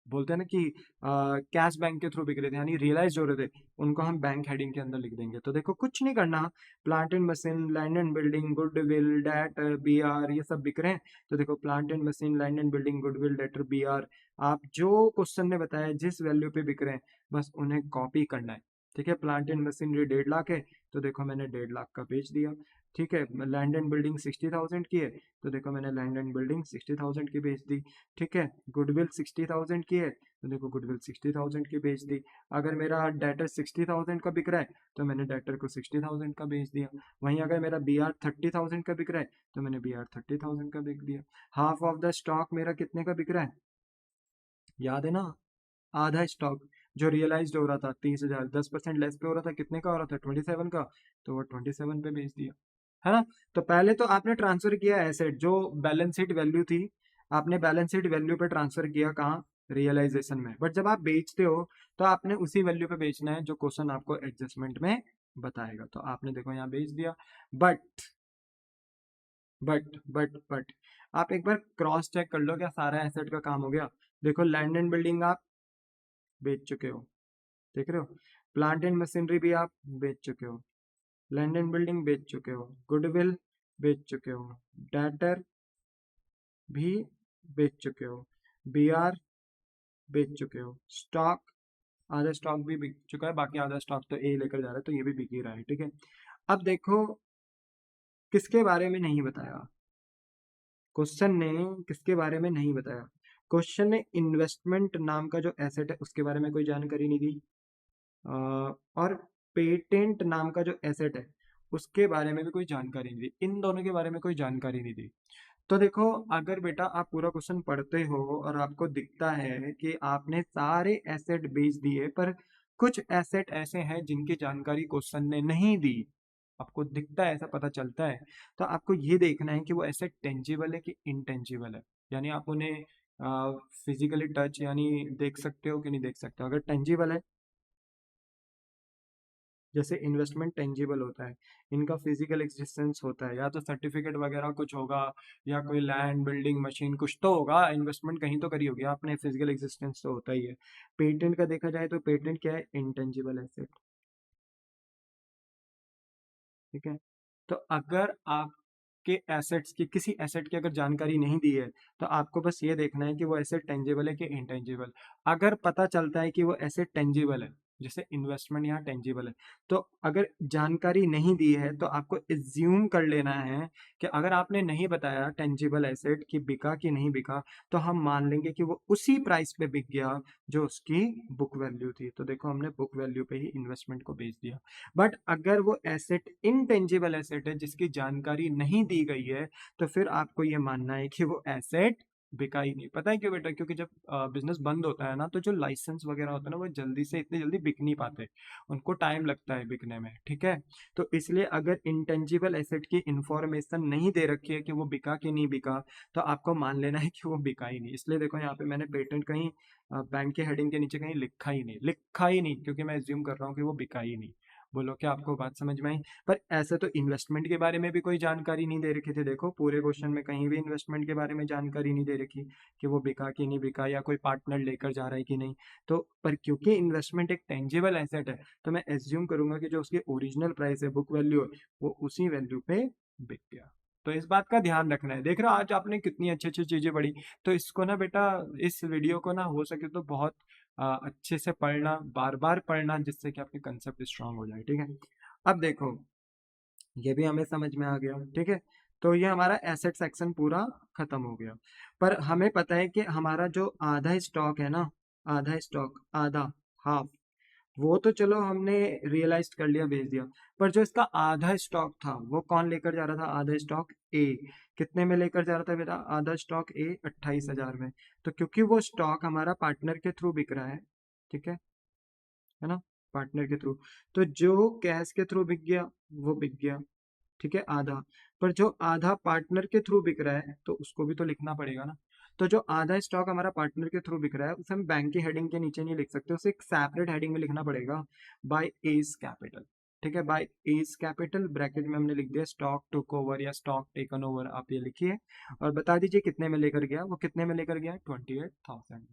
बोलते हैं ना कि कैश बैंक के थ्रू बिक रहे थे, यानी रियलाइज हो रहे थे, उनको हम बैंक हेडिंग के अंदर लिख देंगे। तो देखो कुछ नहीं करना, plant and machine, land and building, goodwill, debt, B R, ये सब बिक रहे हैं। तो देखो plant and machine, land and building, goodwill, debtor, B R, आप जो क्वेश्चन ने बताया जिस वैल्यू पे बिक रहे हैं बस उन्हें कॉपी करना है। ठीक है, प्लांट एंड मशीनरी 1.5 लाख है, तो देखो मैंने 1.5 लाख का बेच दिया। ठीक है, लैंड एंड बिल्डिंग 60,000 की है, तो देखो मैंने लैंड एंड बिल्डिंग 60,000 की बेच दी। ठीक है, गुडविल 60,000 की है, तो देखो गुडविल 60,000 की बेच दी। अगर मेरा डेटर 60,000 का बिक रहा है तो मैंने डेटर को 60,000 का बेच दिया। वहीं अगर मेरा बी आर 30,000 का बिक रहा है तो मैंने बी आर 30,000 का बेच दिया। हाफ ऑफ द स्टॉक मेरा कितने का बिक रहा है, याद है ना? आधा स्टॉक जो रियलाइज हो रहा था 30,000, 10% लेस पे हो रहा था, कितने का हो रहा था, 27 का, तो वो 27 पे बेच दिया। है ना? तो पहले तो आपने ट्रांसफर किया एसेट, जो बैलेंस शीट वैल्यू थी, आपने बैलेंस शीट वैल्यू पे ट्रांसफर किया, कहाँ, रियलाइजेशन में। बट जब आप बेचते हो तो आपने उसी वैल्यू पे बेचना है जो क्वेश्चन आपको एडजस्टमेंट में बताएगा। तो आपने देखो यहाँ बेच दिया। बट बट आप एक बार क्रॉस चेक कर लो, क्या सारा एसेट का काम हो गया? देखो लैंड एंड बिल्डिंग आप बेच चुके हो, देख रहे हो, प्लांट एंड मशीनरी भी आप बेच चुके हो, लैंड एंड बिल्डिंग बेच चुके हो, गुडविल बेच चुके हो, डेटर भी बेच चुके हो, बी आर बेच चुके हो, स्टॉक, आधा स्टॉक भी बिक चुका है, बाकी आधा स्टॉक तो ए लेकर जा रहा है, तो ये भी बिक ही रहा है। ठीक है, अब देखो किसके बारे में नहीं बताया क्वेश्चन ने, किसके बारे में नहीं बताया क्वेश्चन ने, इन्वेस्टमेंट नाम का जो एसेट है उसके बारे में कोई जानकारी नहीं दी, और पेटेंट नाम का जो एसेट है उसके बारे में भी कोई जानकारी नहीं दी, इन दोनों के बारे में कोई जानकारी नहीं दी। तो देखो अगर बेटा आप पूरा क्वेश्चन पढ़ते हो और आपको दिखता है कि आपने सारे एसेट बेच दिए, पर कुछ एसेट ऐसे हैं जिनकी जानकारी क्वेश्चन ने नहीं दी, आपको दिखता है, ऐसा पता चलता है, तो आपको ये देखना है कि वो एसेट टेंजिबल है कि इनटेंजिबल है, यानी आप उन्हें फिजिकली टच यानी देख सकते हो कि नहीं देख सकते हो। अगर टेंजिबल है, जैसे इन्वेस्टमेंट टेंजिबल होता है, इनका फिजिकल एग्जिस्टेंस होता है, या तो सर्टिफिकेट वगैरह कुछ होगा, या कोई लैंड बिल्डिंग मशीन कुछ तो होगा, इन्वेस्टमेंट कहीं तो करी होगी आपने, फिजिकल एग्जिस्टेंस तो होता ही है। पेटेंट का देखा जाए तो पेटेंट क्या है, इंटेंजिबल एसेट। ठीक है, तो अगर आपके एसेट्स की, किसी एसेट की अगर जानकारी नहीं दी है तो आपको बस ये देखना है कि वो एसेट टेंजिबल है कि इंटेंजिबल। अगर पता चलता है कि वो एसेट टेंजिबल है, जैसे इन्वेस्टमेंट यहाँ टेंजिबल है, तो अगर जानकारी नहीं दी है तो आपको एज्यूम कर लेना है कि अगर आपने नहीं बताया टेंजिबल एसेट कि बिका कि नहीं बिका, तो हम मान लेंगे कि वो उसी प्राइस पे बिक गया जो उसकी बुक वैल्यू थी। तो देखो हमने बुक वैल्यू पे ही इन्वेस्टमेंट को बेच दिया। बट अगर वो एसेट इनटेंजिबल एसेट है जिसकी जानकारी नहीं दी गई है, तो फिर आपको ये मानना है कि वो एसेट बिका ही नहीं। पता है क्यों बेटा? क्योंकि जब बिजनेस बंद होता है ना, तो जो लाइसेंस वगैरह होता है ना, वो जल्दी से, इतनी जल्दी बिक नहीं पाते, उनको टाइम लगता है बिकने में। ठीक है, तो इसलिए अगर इंटेंजिबल एसेट की इंफॉर्मेशन नहीं दे रखी है कि वो बिका कि नहीं बिका, तो आपको मान लेना है कि वो बिका ही नहीं। इसलिए देखो यहाँ पे मैंने पेटेंट कहीं बैंक के हेडिंग के नीचे कहीं लिखा ही नहीं, लिखा ही नहीं, क्योंकि मैं एज्यूम कर रहा हूँ कि वो बिका ही नहीं। बोलो क्या आपको बात समझ में आई? पर ऐसे तो इन्वेस्टमेंट के बारे में भी कोई जानकारी नहीं दे रखी थी, देखो पूरे क्वेश्चन में कहीं भी इन्वेस्टमेंट के बारे में जानकारी नहीं दे रखी कि वो बिका कि नहीं बिका, या कोई पार्टनर लेकर जा रहा है कि नहीं। तो पर क्योंकि इन्वेस्टमेंट एक टेंजिबल एसेट है, तो मैं एज्यूम करूंगा कि जो उसकी ओरिजिनल प्राइस है, बुक वैल्यू है, वो उसी वैल्यू पे बिक गया। तो इस बात का ध्यान रखना है। देख रहे हो आज आपने कितनी अच्छी अच्छी चीजें पढ़ी। तो इसको ना बेटा, इस वीडियो को ना हो सके तो बहुत अच्छे से पढ़ना, बार बार पढ़ना, जिससे कि आपके कंसेप्ट स्ट्रांग हो जाए। ठीक है, अब देखो ये भी हमें समझ में आ गया। ठीक है, तो ये हमारा एसेट सेक्शन पूरा खत्म हो गया। पर हमें पता है कि हमारा जो आधा स्टॉक है ना, आधा स्टॉक, आधा, हाफ, वो तो चलो हमने रियलाइज कर लिया, बेच दिया। पर जो इसका आधा स्टॉक था वो कौन लेकर जा रहा था? आधा स्टॉक ए। कितने में लेकर जा रहा था बेटा आधा स्टॉक ए? 28,000 में। तो क्योंकि वो स्टॉक हमारा पार्टनर के थ्रू बिक रहा है, ठीक है ना, पार्टनर के थ्रू, तो जो कैश के थ्रू बिक गया वो बिक गया। ठीक है, आधा। पर जो आधा पार्टनर के थ्रू बिक रहा है तो उसको भी तो लिखना पड़ेगा ना। तो जो आधा स्टॉक हमारा पार्टनर के थ्रू बिक रहा है उसे हम बैंक की हेडिंग के नीचे नहीं लिख सकते, उसे एक सेपरेट हेडिंग में लिखना पड़ेगा, बाय एज कैपिटल। ठीक है, बाय एज कैपिटल ब्रैकेट में हमने लिख दिया स्टॉक टुक ओवर या स्टॉक टेकन ओवर, आप ये लिखिए और बता दीजिए कितने में लेकर गया। वो कितने में लेकर गया? 28,000।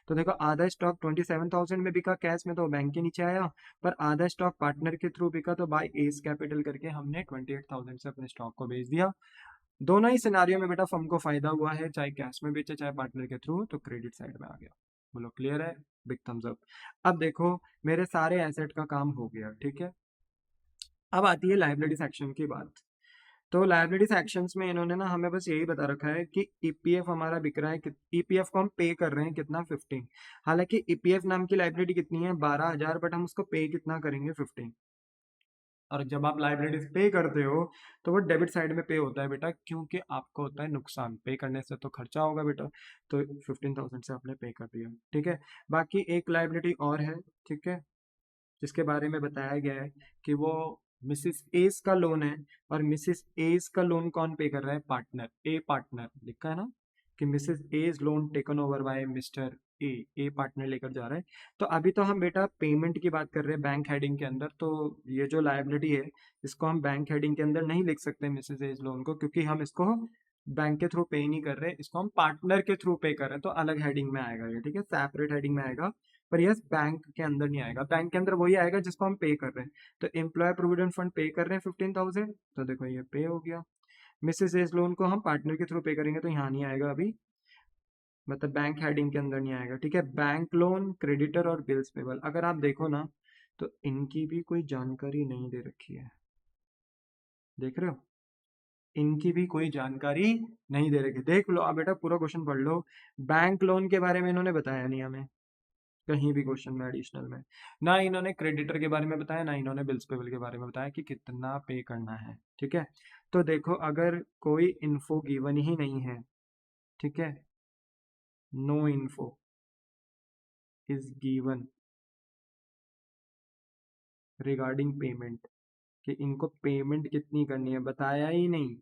तो देखो आधा स्टॉक 27,000 में बिका कैश में, तो बैंक के नीचे आया, पर आधा स्टॉक पार्टनर के थ्रू बिका तो बाय एज कैपिटल करके हमने 28,000 से अपने स्टॉक को बेच दिया। दोनों ही सिनारियों में बेटा फर्म को फायदा हुआ है, चाहे कैश में बेचे चाहे पार्टनर के थ्रू, तो क्रेडिट साइड में आ गया। बोलो क्लियर है? Big thumbs up. अब देखो मेरे सारे एसेट का काम हो गया, ठीक है। अब आती है लाइबिलिटी सेक्शन की बात। तो लाइबिलिटी सेक्शंस में इन्होंने ना हमें बस यही बता रखा है कि ईपीएफ हमारा बिक रहा है, ईपीएफ को हम पे कर रहे हैं कितना? 15। हालांकि ईपीएफ नाम की लाइबिलिटी कितनी है? 12,000, बट हम उसको पे कितना करेंगे? 15। और जब आप लाइबिलिटीज पे करते हो तो वो डेबिट साइड में पे होता है बेटा, क्योंकि आपको होता है नुकसान, पे करने से तो खर्चा होगा बेटा, तो 15,000 से आपने पे कर दिया, ठीक है। बाकी एक लाइबिलिटी और है, ठीक है, जिसके बारे में बताया गया है कि वो मिसिस एस का लोन है, और मिसिस एस का लोन कौन पे कर रहा है? पार्टनर, ए पार्टनर लिखा है ना कि Mrs S loan taken over by Mr A, A partner लेकर जा रहा है। तो अभी तो हम बेटा पेमेंट की बात कर रहे हैं बैंक हेडिंग के अंदर, तो ये जो लायबिलिटी है इसको हम बैंक हेडिंग के अंदर नहीं लिख सकते मिसिस एस लोन को, क्योंकि हम इसको बैंक के थ्रू पे नहीं कर रहे, इसको हम पार्टनर के थ्रू पे कर रहे हैं, तो अलग हेडिंग में आएगा ये, ठीक है, सेपरेट हेडिंग में आएगा। पर यस बैंक के अंदर नहीं आएगा, बैंक के अंदर वही आएगा जिसको हम पे कर रहे हैं। तो एम्प्लॉय प्रोविडेंट फंड पे कर रहे हैं 15,000, तो देखो ये पे हो गया। मिसेस एस लोन को हम पार्टनर के थ्रू पे करेंगे तो यहाँ नहीं आएगा अभी, मतलब बैंक हेडिंग के अंदर नहीं आएगा, ठीक है। बैंक लोन, क्रेडिटर और बिल्स पेबल, अगर आप देखो ना तो इनकी भी कोई जानकारी नहीं दे रखी है, देख रहे हो, इनकी भी कोई जानकारी नहीं दे रखी। देख लो आप बेटा, पूरा क्वेश्चन पढ़ लो, बैंक लोन के बारे में इन्होंने बताया नहीं हमें कहीं भी क्वेश्चन में, एडिशनल में ना इन्होंने क्रेडिटर के बारे में बताया, ना इन्होंने बिल्स पेबल के बारे में बताया कि कितना पे करना है, ठीक है। तो देखो अगर कोई इन्फो गिवन ही नहीं है, ठीक है, no info is given regarding payment, कि इनको पेमेंट कितनी करनी है बताया ही नहीं,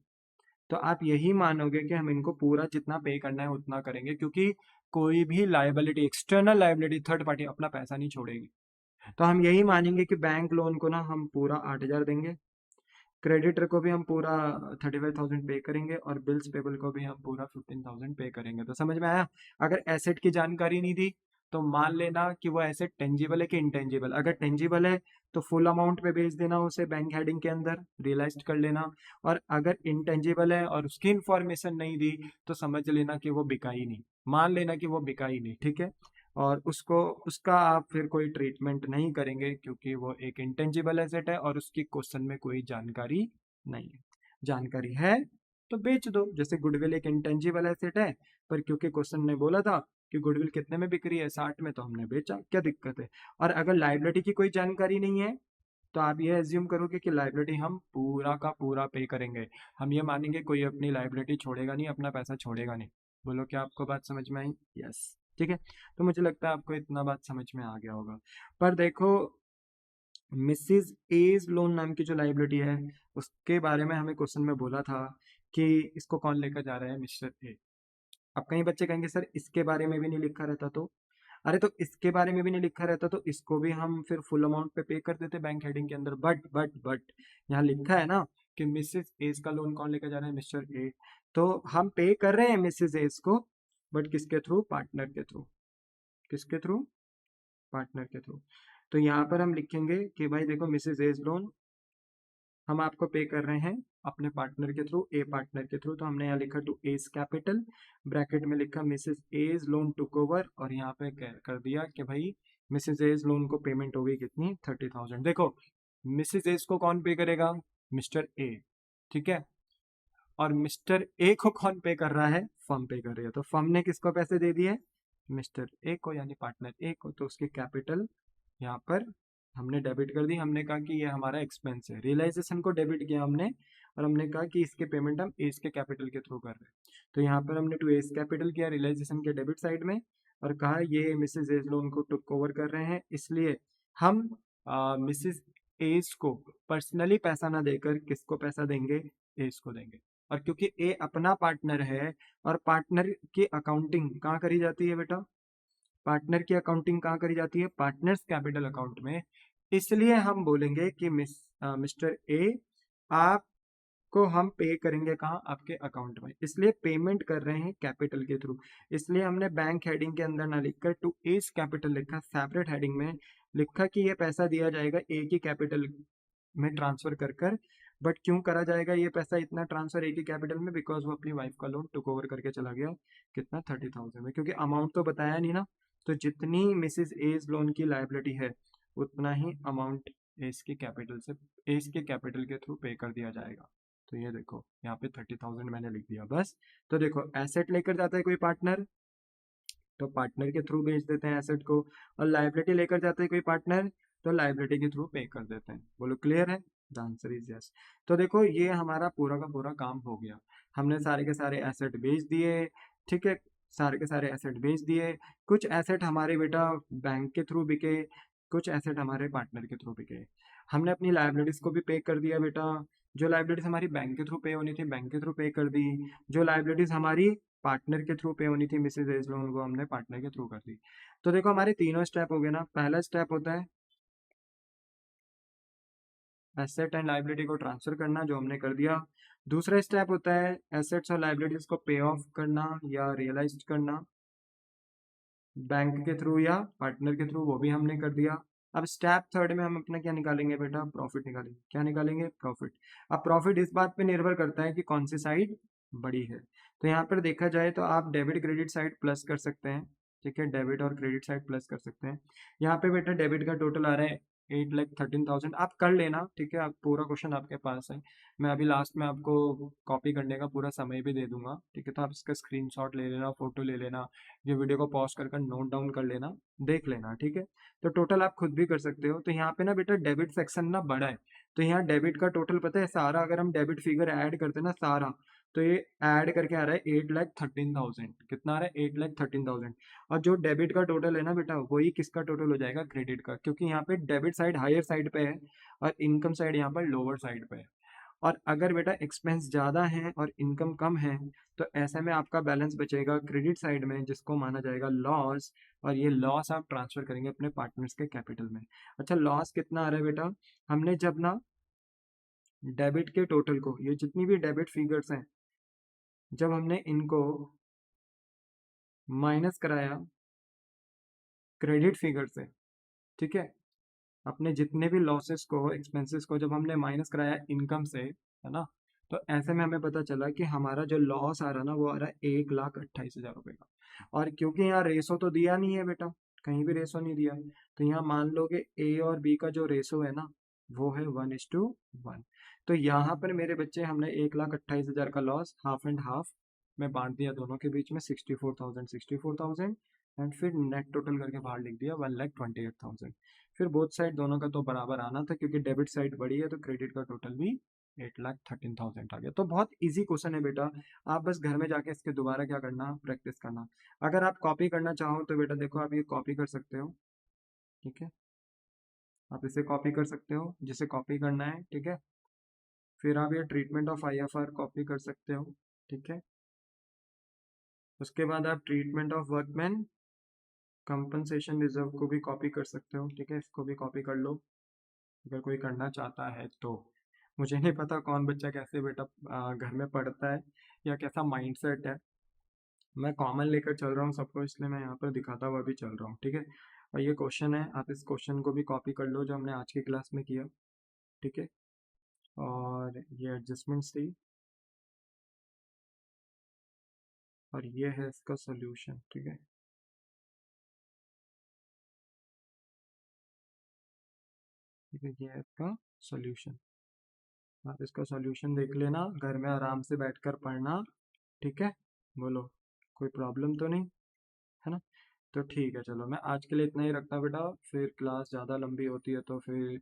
तो आप यही मानोगे कि हम इनको पूरा जितना पे करना है उतना करेंगे, क्योंकि कोई भी liability, external liability, third party अपना पैसा नहीं छोड़ेगी। तो हम यही मानेंगे कि बैंक लोन को ना हम पूरा 8,000 देंगे, क्रेडिटर को भी हम पूरा 35,000 पे करेंगे, और बिल्स पेबल को भी हम पूरा 15,000 पे करेंगे। तो समझ में आया? अगर एसेट की जानकारी नहीं दी तो मान लेना कि वो एसेट टेंजिबल है कि इंटेंजिबल, अगर टेंजिबल है तो फुल अमाउंट पे बेच देना उसे बैंक हेडिंग के अंदर, रियलाइज कर लेना, और अगर इंटेंजिबल है और उसकी इंफॉर्मेशन नहीं दी तो समझ लेना कि वो बिका ही नहीं, मान लेना कि वो बिका ही नहीं, ठीक है। और उसको, उसका आप फिर कोई ट्रीटमेंट नहीं करेंगे, क्योंकि वो एक इंटेंजिबल एसेट है और उसकी क्वेश्चन में कोई जानकारी नहीं है। जानकारी है तो बेच दो, जैसे गुडविल एक इंटेंजिबल एसेट है, पर क्योंकि क्वेश्चन ने बोला था कि गुडविल कितने में बिक रही है? 60 में, तो हमने बेचा, क्या दिक्कत है। और अगर लाइबिलिटी की कोई जानकारी नहीं है तो आप ये एज्यूम करोगे कि लाइबिलिटी हम पूरा का पूरा पे करेंगे, हम ये मानेंगे कोई अपनी लाइबिलिटी छोड़ेगा नहीं, अपना पैसा छोड़ेगा नहीं। बोलो क्या आपको बात समझ में आई? यस, ठीक है। तो मुझे लगता है आपको इतना बात समझ में आ गया होगा। पर देखो मिसिज एज लोन नाम की जो लाइबिलिटी है उसके बारे में हमें क्वेश्चन में बोला था कि इसको कौन लेकर जा रहा है? Mister A. अब कई बच्चे कहेंगे सर इसके बारे में भी नहीं लिखा रहता तो, अरे तो इसके बारे में भी नहीं लिखा रहता तो इसको भी हम फिर फुल अमाउंट पे कर देते बैंक हेडिंग के अंदर, बट यहाँ लिखा है ना कि मिसेस एस का लोन कौन लेकर जा रहा है? Mister A. तो हम पे कर रहे हैं मिसेस एस को, बट किसके थ्रू? पार्टनर के थ्रू। किसके थ्रू? पार्टनर के थ्रू। तो यहाँ पर हम लिखेंगे कि भाई देखो मिसेस एस लोन हम आपको पे कर रहे हैं अपने पार्टनर के थ्रू, ए पार्टनर के थ्रू, तो हमने यहाँ लिखा टू एज कैपिटल, ब्रैकेट में लिखा Mrs A's loan took over, और यहाँ पे कर दिया कि भाई मिसेस एज लोन को पेमेंट होगी कितनी? 30,000। देखो मिसेस एज को कौन पे करेगा? मिस्टर ए, ठीक है। और मिस्टर ए को कौन पे कर रहा है? फर्म पे कर रही है, तो फर्म ने किसको पैसे दे दिए? मिस्टर ए को, यानी पार्टनर ए को, तो उसकी कैपिटल यहाँ पर हमने डेबिट कर दी। हमने कहा कि ये हमारा एक्सपेंस है, रियलाइजेशन को डेबिट किया हमने, और हमने कहा कि इसके पेमेंट हम एज के कैपिटल के थ्रू कर रहे हैं, तो यहाँ पर हमने टू एज कैपिटल किया रियलाइजेशन के डेबिट साइड में, और कहा ये मिसेज एज लोन को टुक ओवर कर रहे हैं, इसलिए हम मिसेज एज को पर्सनली पैसा ना देकर किसको पैसा देंगे? एज को देंगे। और क्योंकि ए अपना पार्टनर है और पार्टनर की अकाउंटिंग कहाँ करी जाती है बेटा, पार्टनर की अकाउंटिंग कहाँ करी जाती है, पार्टनर्स कैपिटल अकाउंट में। इसलिए हम बोलेंगे कि मिस्टर ए, आपको हम पे करेंगे कहाँ, आपके अकाउंट में। इसलिए पेमेंट कर रहे हैं कैपिटल के थ्रू। इसलिए हमने बैंक हेडिंग के अंदर ना लिखकर टू एज कैपिटल लिखा, सेपरेट हेडिंग में लिखा कि ये पैसा दिया जाएगा ए की कैपिटल में ट्रांसफर कर कर। बट क्यों करा जाएगा ये पैसा इतना ट्रांसफर ए की कैपिटल में, बिकॉज वो अपनी वाइफ का लोन टुक ओवर करके चला गया, कितना 30,000 में, क्योंकि अमाउंट तो बताया नहीं ना। तो जितनी मिसिस एज लोन की लाइबिलिटी है उतना ही अमाउंट एज के कैपिटल से, एज के कैपिटल के थ्रू पे कर दिया जाएगा। तो ये देखो यहाँ पे 30,000 मैंने लिख दिया बस। तो देखो एसेट लेकर जाता है कोई पार्टनर, तो पार्टनर के थ्रू बेच देते हैं एसेट को, और लाइबिलिटी लेकर जाते हैं कोई पार्टनर, तो लाइबिलिटी के थ्रू पे कर देते हैं। बोलो क्लियर है, द आंसर इज यस। तो देखो ये हमारा पूरा का पूरा काम हो गया, हमने सारे के सारे एसेट बेच दिए, ठीक है, सारे के सारे एसेट बेच दिए। कुछ एसेट हमारे बेटा बैंक के थ्रू बिके, कुछ एसेट हमारे पार्टनर के थ्रू बिके। हमने अपनी लाइबिलिटीज को भी पे कर दिया बेटा, जो लाइबिलिटीज हमारी बैंक के थ्रू पे होनी थी बैंक के थ्रू पे कर दी, जो लाइबिलिटीज हमारी पार्टनर के थ्रू पे होनी थी मिसेज एज लोन, वो हमने पार्टनर के थ्रू कर दी। तो देखो हमारे तीनों स्टेप हो गए ना। पहला स्टेप होता है एसेट एंड लाइबिलिटी को ट्रांसफर करना, जो हमने कर दिया। दूसरा स्टेप होता है एसेट्स और लाइबिलिटीज को पे ऑफ करना या रियलाइज करना बैंक के थ्रू या पार्टनर के थ्रू, वो भी हमने कर दिया। अब स्टेप थर्ड में हम अपना क्या निकालेंगे बेटा, प्रॉफिट निकालेंगे। क्या निकालेंगे, प्रॉफिट। अब प्रॉफिट इस बात पे निर्भर करता है कि कौन सी साइड बड़ी है। तो यहाँ पर देखा जाए तो आप डेबिट क्रेडिट साइड प्लस कर सकते हैं, ठीक है, डेबिट और क्रेडिट साइड प्लस कर सकते हैं। यहाँ पे बेटा डेबिट का टोटल आ रहा है 8,13,000, आप कर लेना, ठीक है, आप पूरा क्वेश्चन आपके पास है। मैं अभी लास्ट में आपको कॉपी करने का पूरा समय भी दे दूंगा, ठीक है, तो आप इसका स्क्रीनशॉट ले लेना, फोटो ले लेना, ये वीडियो को पॉज कर नोट डाउन कर लेना, देख लेना, ठीक है। तो टोटल आप खुद भी कर सकते हो। तो यहाँ पे ना बेटा डेबिट सेक्शन ना बड़ा है, तो यहाँ डेबिट का टोटल पता है सारा, अगर हम डेबिट फिगर ऐड करते हैं ना सारा, तो ये ऐड करके आ रहा है 8,13,000। कितना आ रहा है, 8,13,000। और जो डेबिट का टोटल है ना बेटा, वही किसका टोटल हो जाएगा, क्रेडिट का, क्योंकि यहाँ पे डेबिट साइड हायर साइड पे है और इनकम साइड यहाँ पर लोअर साइड पे है। और अगर बेटा एक्सपेंस ज़्यादा है और इनकम कम है, तो ऐसे में आपका बैलेंस बचेगा क्रेडिट साइड में, जिसको माना जाएगा लॉस। और ये लॉस आप ट्रांसफर करेंगे अपने पार्टनर्स के कैपिटल में। अच्छा लॉस कितना आ रहा है बेटा, हमने जब ना डेबिट के टोटल को, ये जितनी भी डेबिट फिगर्स हैं, जब हमने इनको माइनस कराया क्रेडिट फिगर से, ठीक है, अपने जितने भी लॉसेस को, एक्सपेंसेस को जब हमने माइनस कराया इनकम से, है ना, तो ऐसे में हमें पता चला कि हमारा जो लॉस आ रहा ना, वो आ रहा है 1,28,000 रुपये का। और क्योंकि यहाँ रेशो तो दिया नहीं है बेटा, कहीं भी रेशो नहीं दिया, तो यहाँ मान लो कि ए और बी का जो रेशो है ना, वो है 1:1। तो यहाँ पर मेरे बच्चे हमने 1,28,000 का लॉस हाफ एंड हाफ में बांट दिया दोनों के बीच में, 64,000 एंड फिर नेट टोटल करके बाहर लिख दिया 1,28,000। फिर बोथ साइड दोनों का तो बराबर आना था, क्योंकि डेबिट साइड बड़ी है तो क्रेडिट का टोटल भी 8,13,000 आ गया। तो बहुत इजी क्वेश्चन है बेटा, आप बस घर में जाके इसके दोबारा क्या करना, प्रैक्टिस करना। अगर आप कॉपी करना चाहो तो बेटा देखो आप ये कॉपी कर सकते हो, ठीक है, आप इसे कॉपी कर सकते हो जिसे कॉपी करना है, ठीक है। फिर आप ये ट्रीटमेंट ऑफ IFR कॉपी कर सकते हो, ठीक है। उसके बाद आप treatment of workman compensation reserve को भी कॉपी कर सकते हो, ठीक है, इसको भी कॉपी कर लो अगर कोई करना चाहता है तो। मुझे नहीं पता कौन बच्चा कैसे बेटा घर में पढ़ता है या कैसा माइंडसेट है। मैं कॉमन लेकर चल रहा हूँ सबको, इसलिए मैं यहाँ पर दिखाता हुआ भी चल रहा हूँ, ठीक है। और ये क्वेश्चन है, आप इस क्वेश्चन को भी कॉपी कर लो जो हमने आज की क्लास में किया, ठीक है। और ये एडजस्टमेंट्स थी, और ये है इसका सोल्यूशन, ठीक है। ठीक है, ये है इसका सोल्यूशन। आप इसका सॉल्यूशन देख लेना घर में आराम से बैठकर पढ़ना, ठीक है। बोलो कोई प्रॉब्लम तो नहीं, है ना। तो ठीक है, चलो मैं आज के लिए इतना ही रखता हूँ बेटा, फिर क्लास ज़्यादा लंबी होती है तो फिर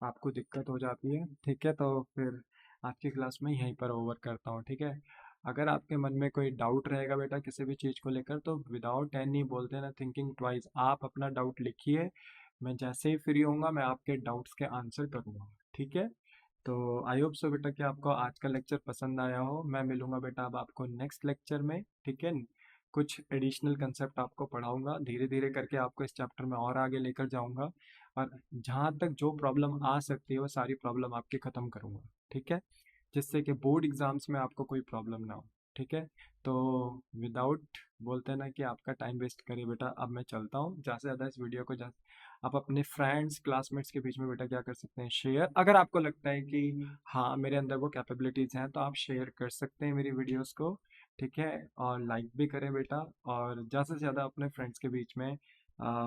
आपको दिक्कत हो जाती है, ठीक है। तो फिर आज की क्लास में यहीं पर ओवर करता हूँ, ठीक है। अगर आपके मन में कोई डाउट रहेगा बेटा किसी भी चीज़ को लेकर, तो विदाउट एनी बोलते ना थिंकिंग ट्वाइस आप अपना डाउट लिखिए, मैं जैसे ही फ्री होऊंगा मैं आपके डाउट्स के आंसर करूँगा, ठीक है। तो आई होप सो बेटा कि आपको आज का लेक्चर पसंद आया हो। मैं मिलूंगा बेटा अब आपको नेक्स्ट लेक्चर में, ठीक है। कुछ एडिशनल कंसेप्ट आपको पढ़ाऊंगा, धीरे धीरे करके आपको इस चैप्टर में और आगे लेकर जाऊंगा, और जहाँ तक जो प्रॉब्लम आ सकती है वो सारी प्रॉब्लम आपकी ख़त्म करूंगा, ठीक है, जिससे कि बोर्ड एग्जाम्स में आपको कोई प्रॉब्लम ना हो, ठीक है। तो विदाउट बोलते हैं ना कि आपका टाइम वेस्ट करे बेटा, अब मैं चलता हूँ। ज़्यादा से ज़्यादा इस वीडियो को आप अपने फ्रेंड्स क्लासमेट्स के बीच में बेटा क्या कर सकते हैं, शेयर। अगर आपको लगता है कि हाँ मेरे अंदर वो कैपेबिलिटीज़ हैं तो आप शेयर कर सकते हैं मेरी वीडियोस को, ठीक है। और लाइक भी करें बेटा, और ज़्यादा से ज़्यादा अपने फ्रेंड्स के बीच में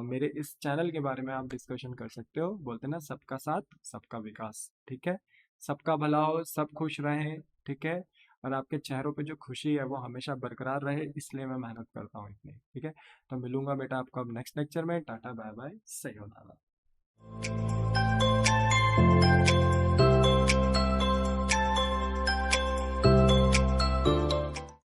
मेरे इस चैनल के बारे में आप डिस्कशन कर सकते हो। बोलते हैं ना, सबका साथ सबका विकास, ठीक है। सबका भला हो, सब खुश रहें, ठीक है। और आपके चेहरों पे जो खुशी है वो हमेशा बरकरार रहे, इसलिए मैं मेहनत करता हूँ इतनी, ठीक है। तो मिलूंगा बेटा आपको अब नेक्स्ट लेक्चर में। टाटा बाय बाय, सही हो।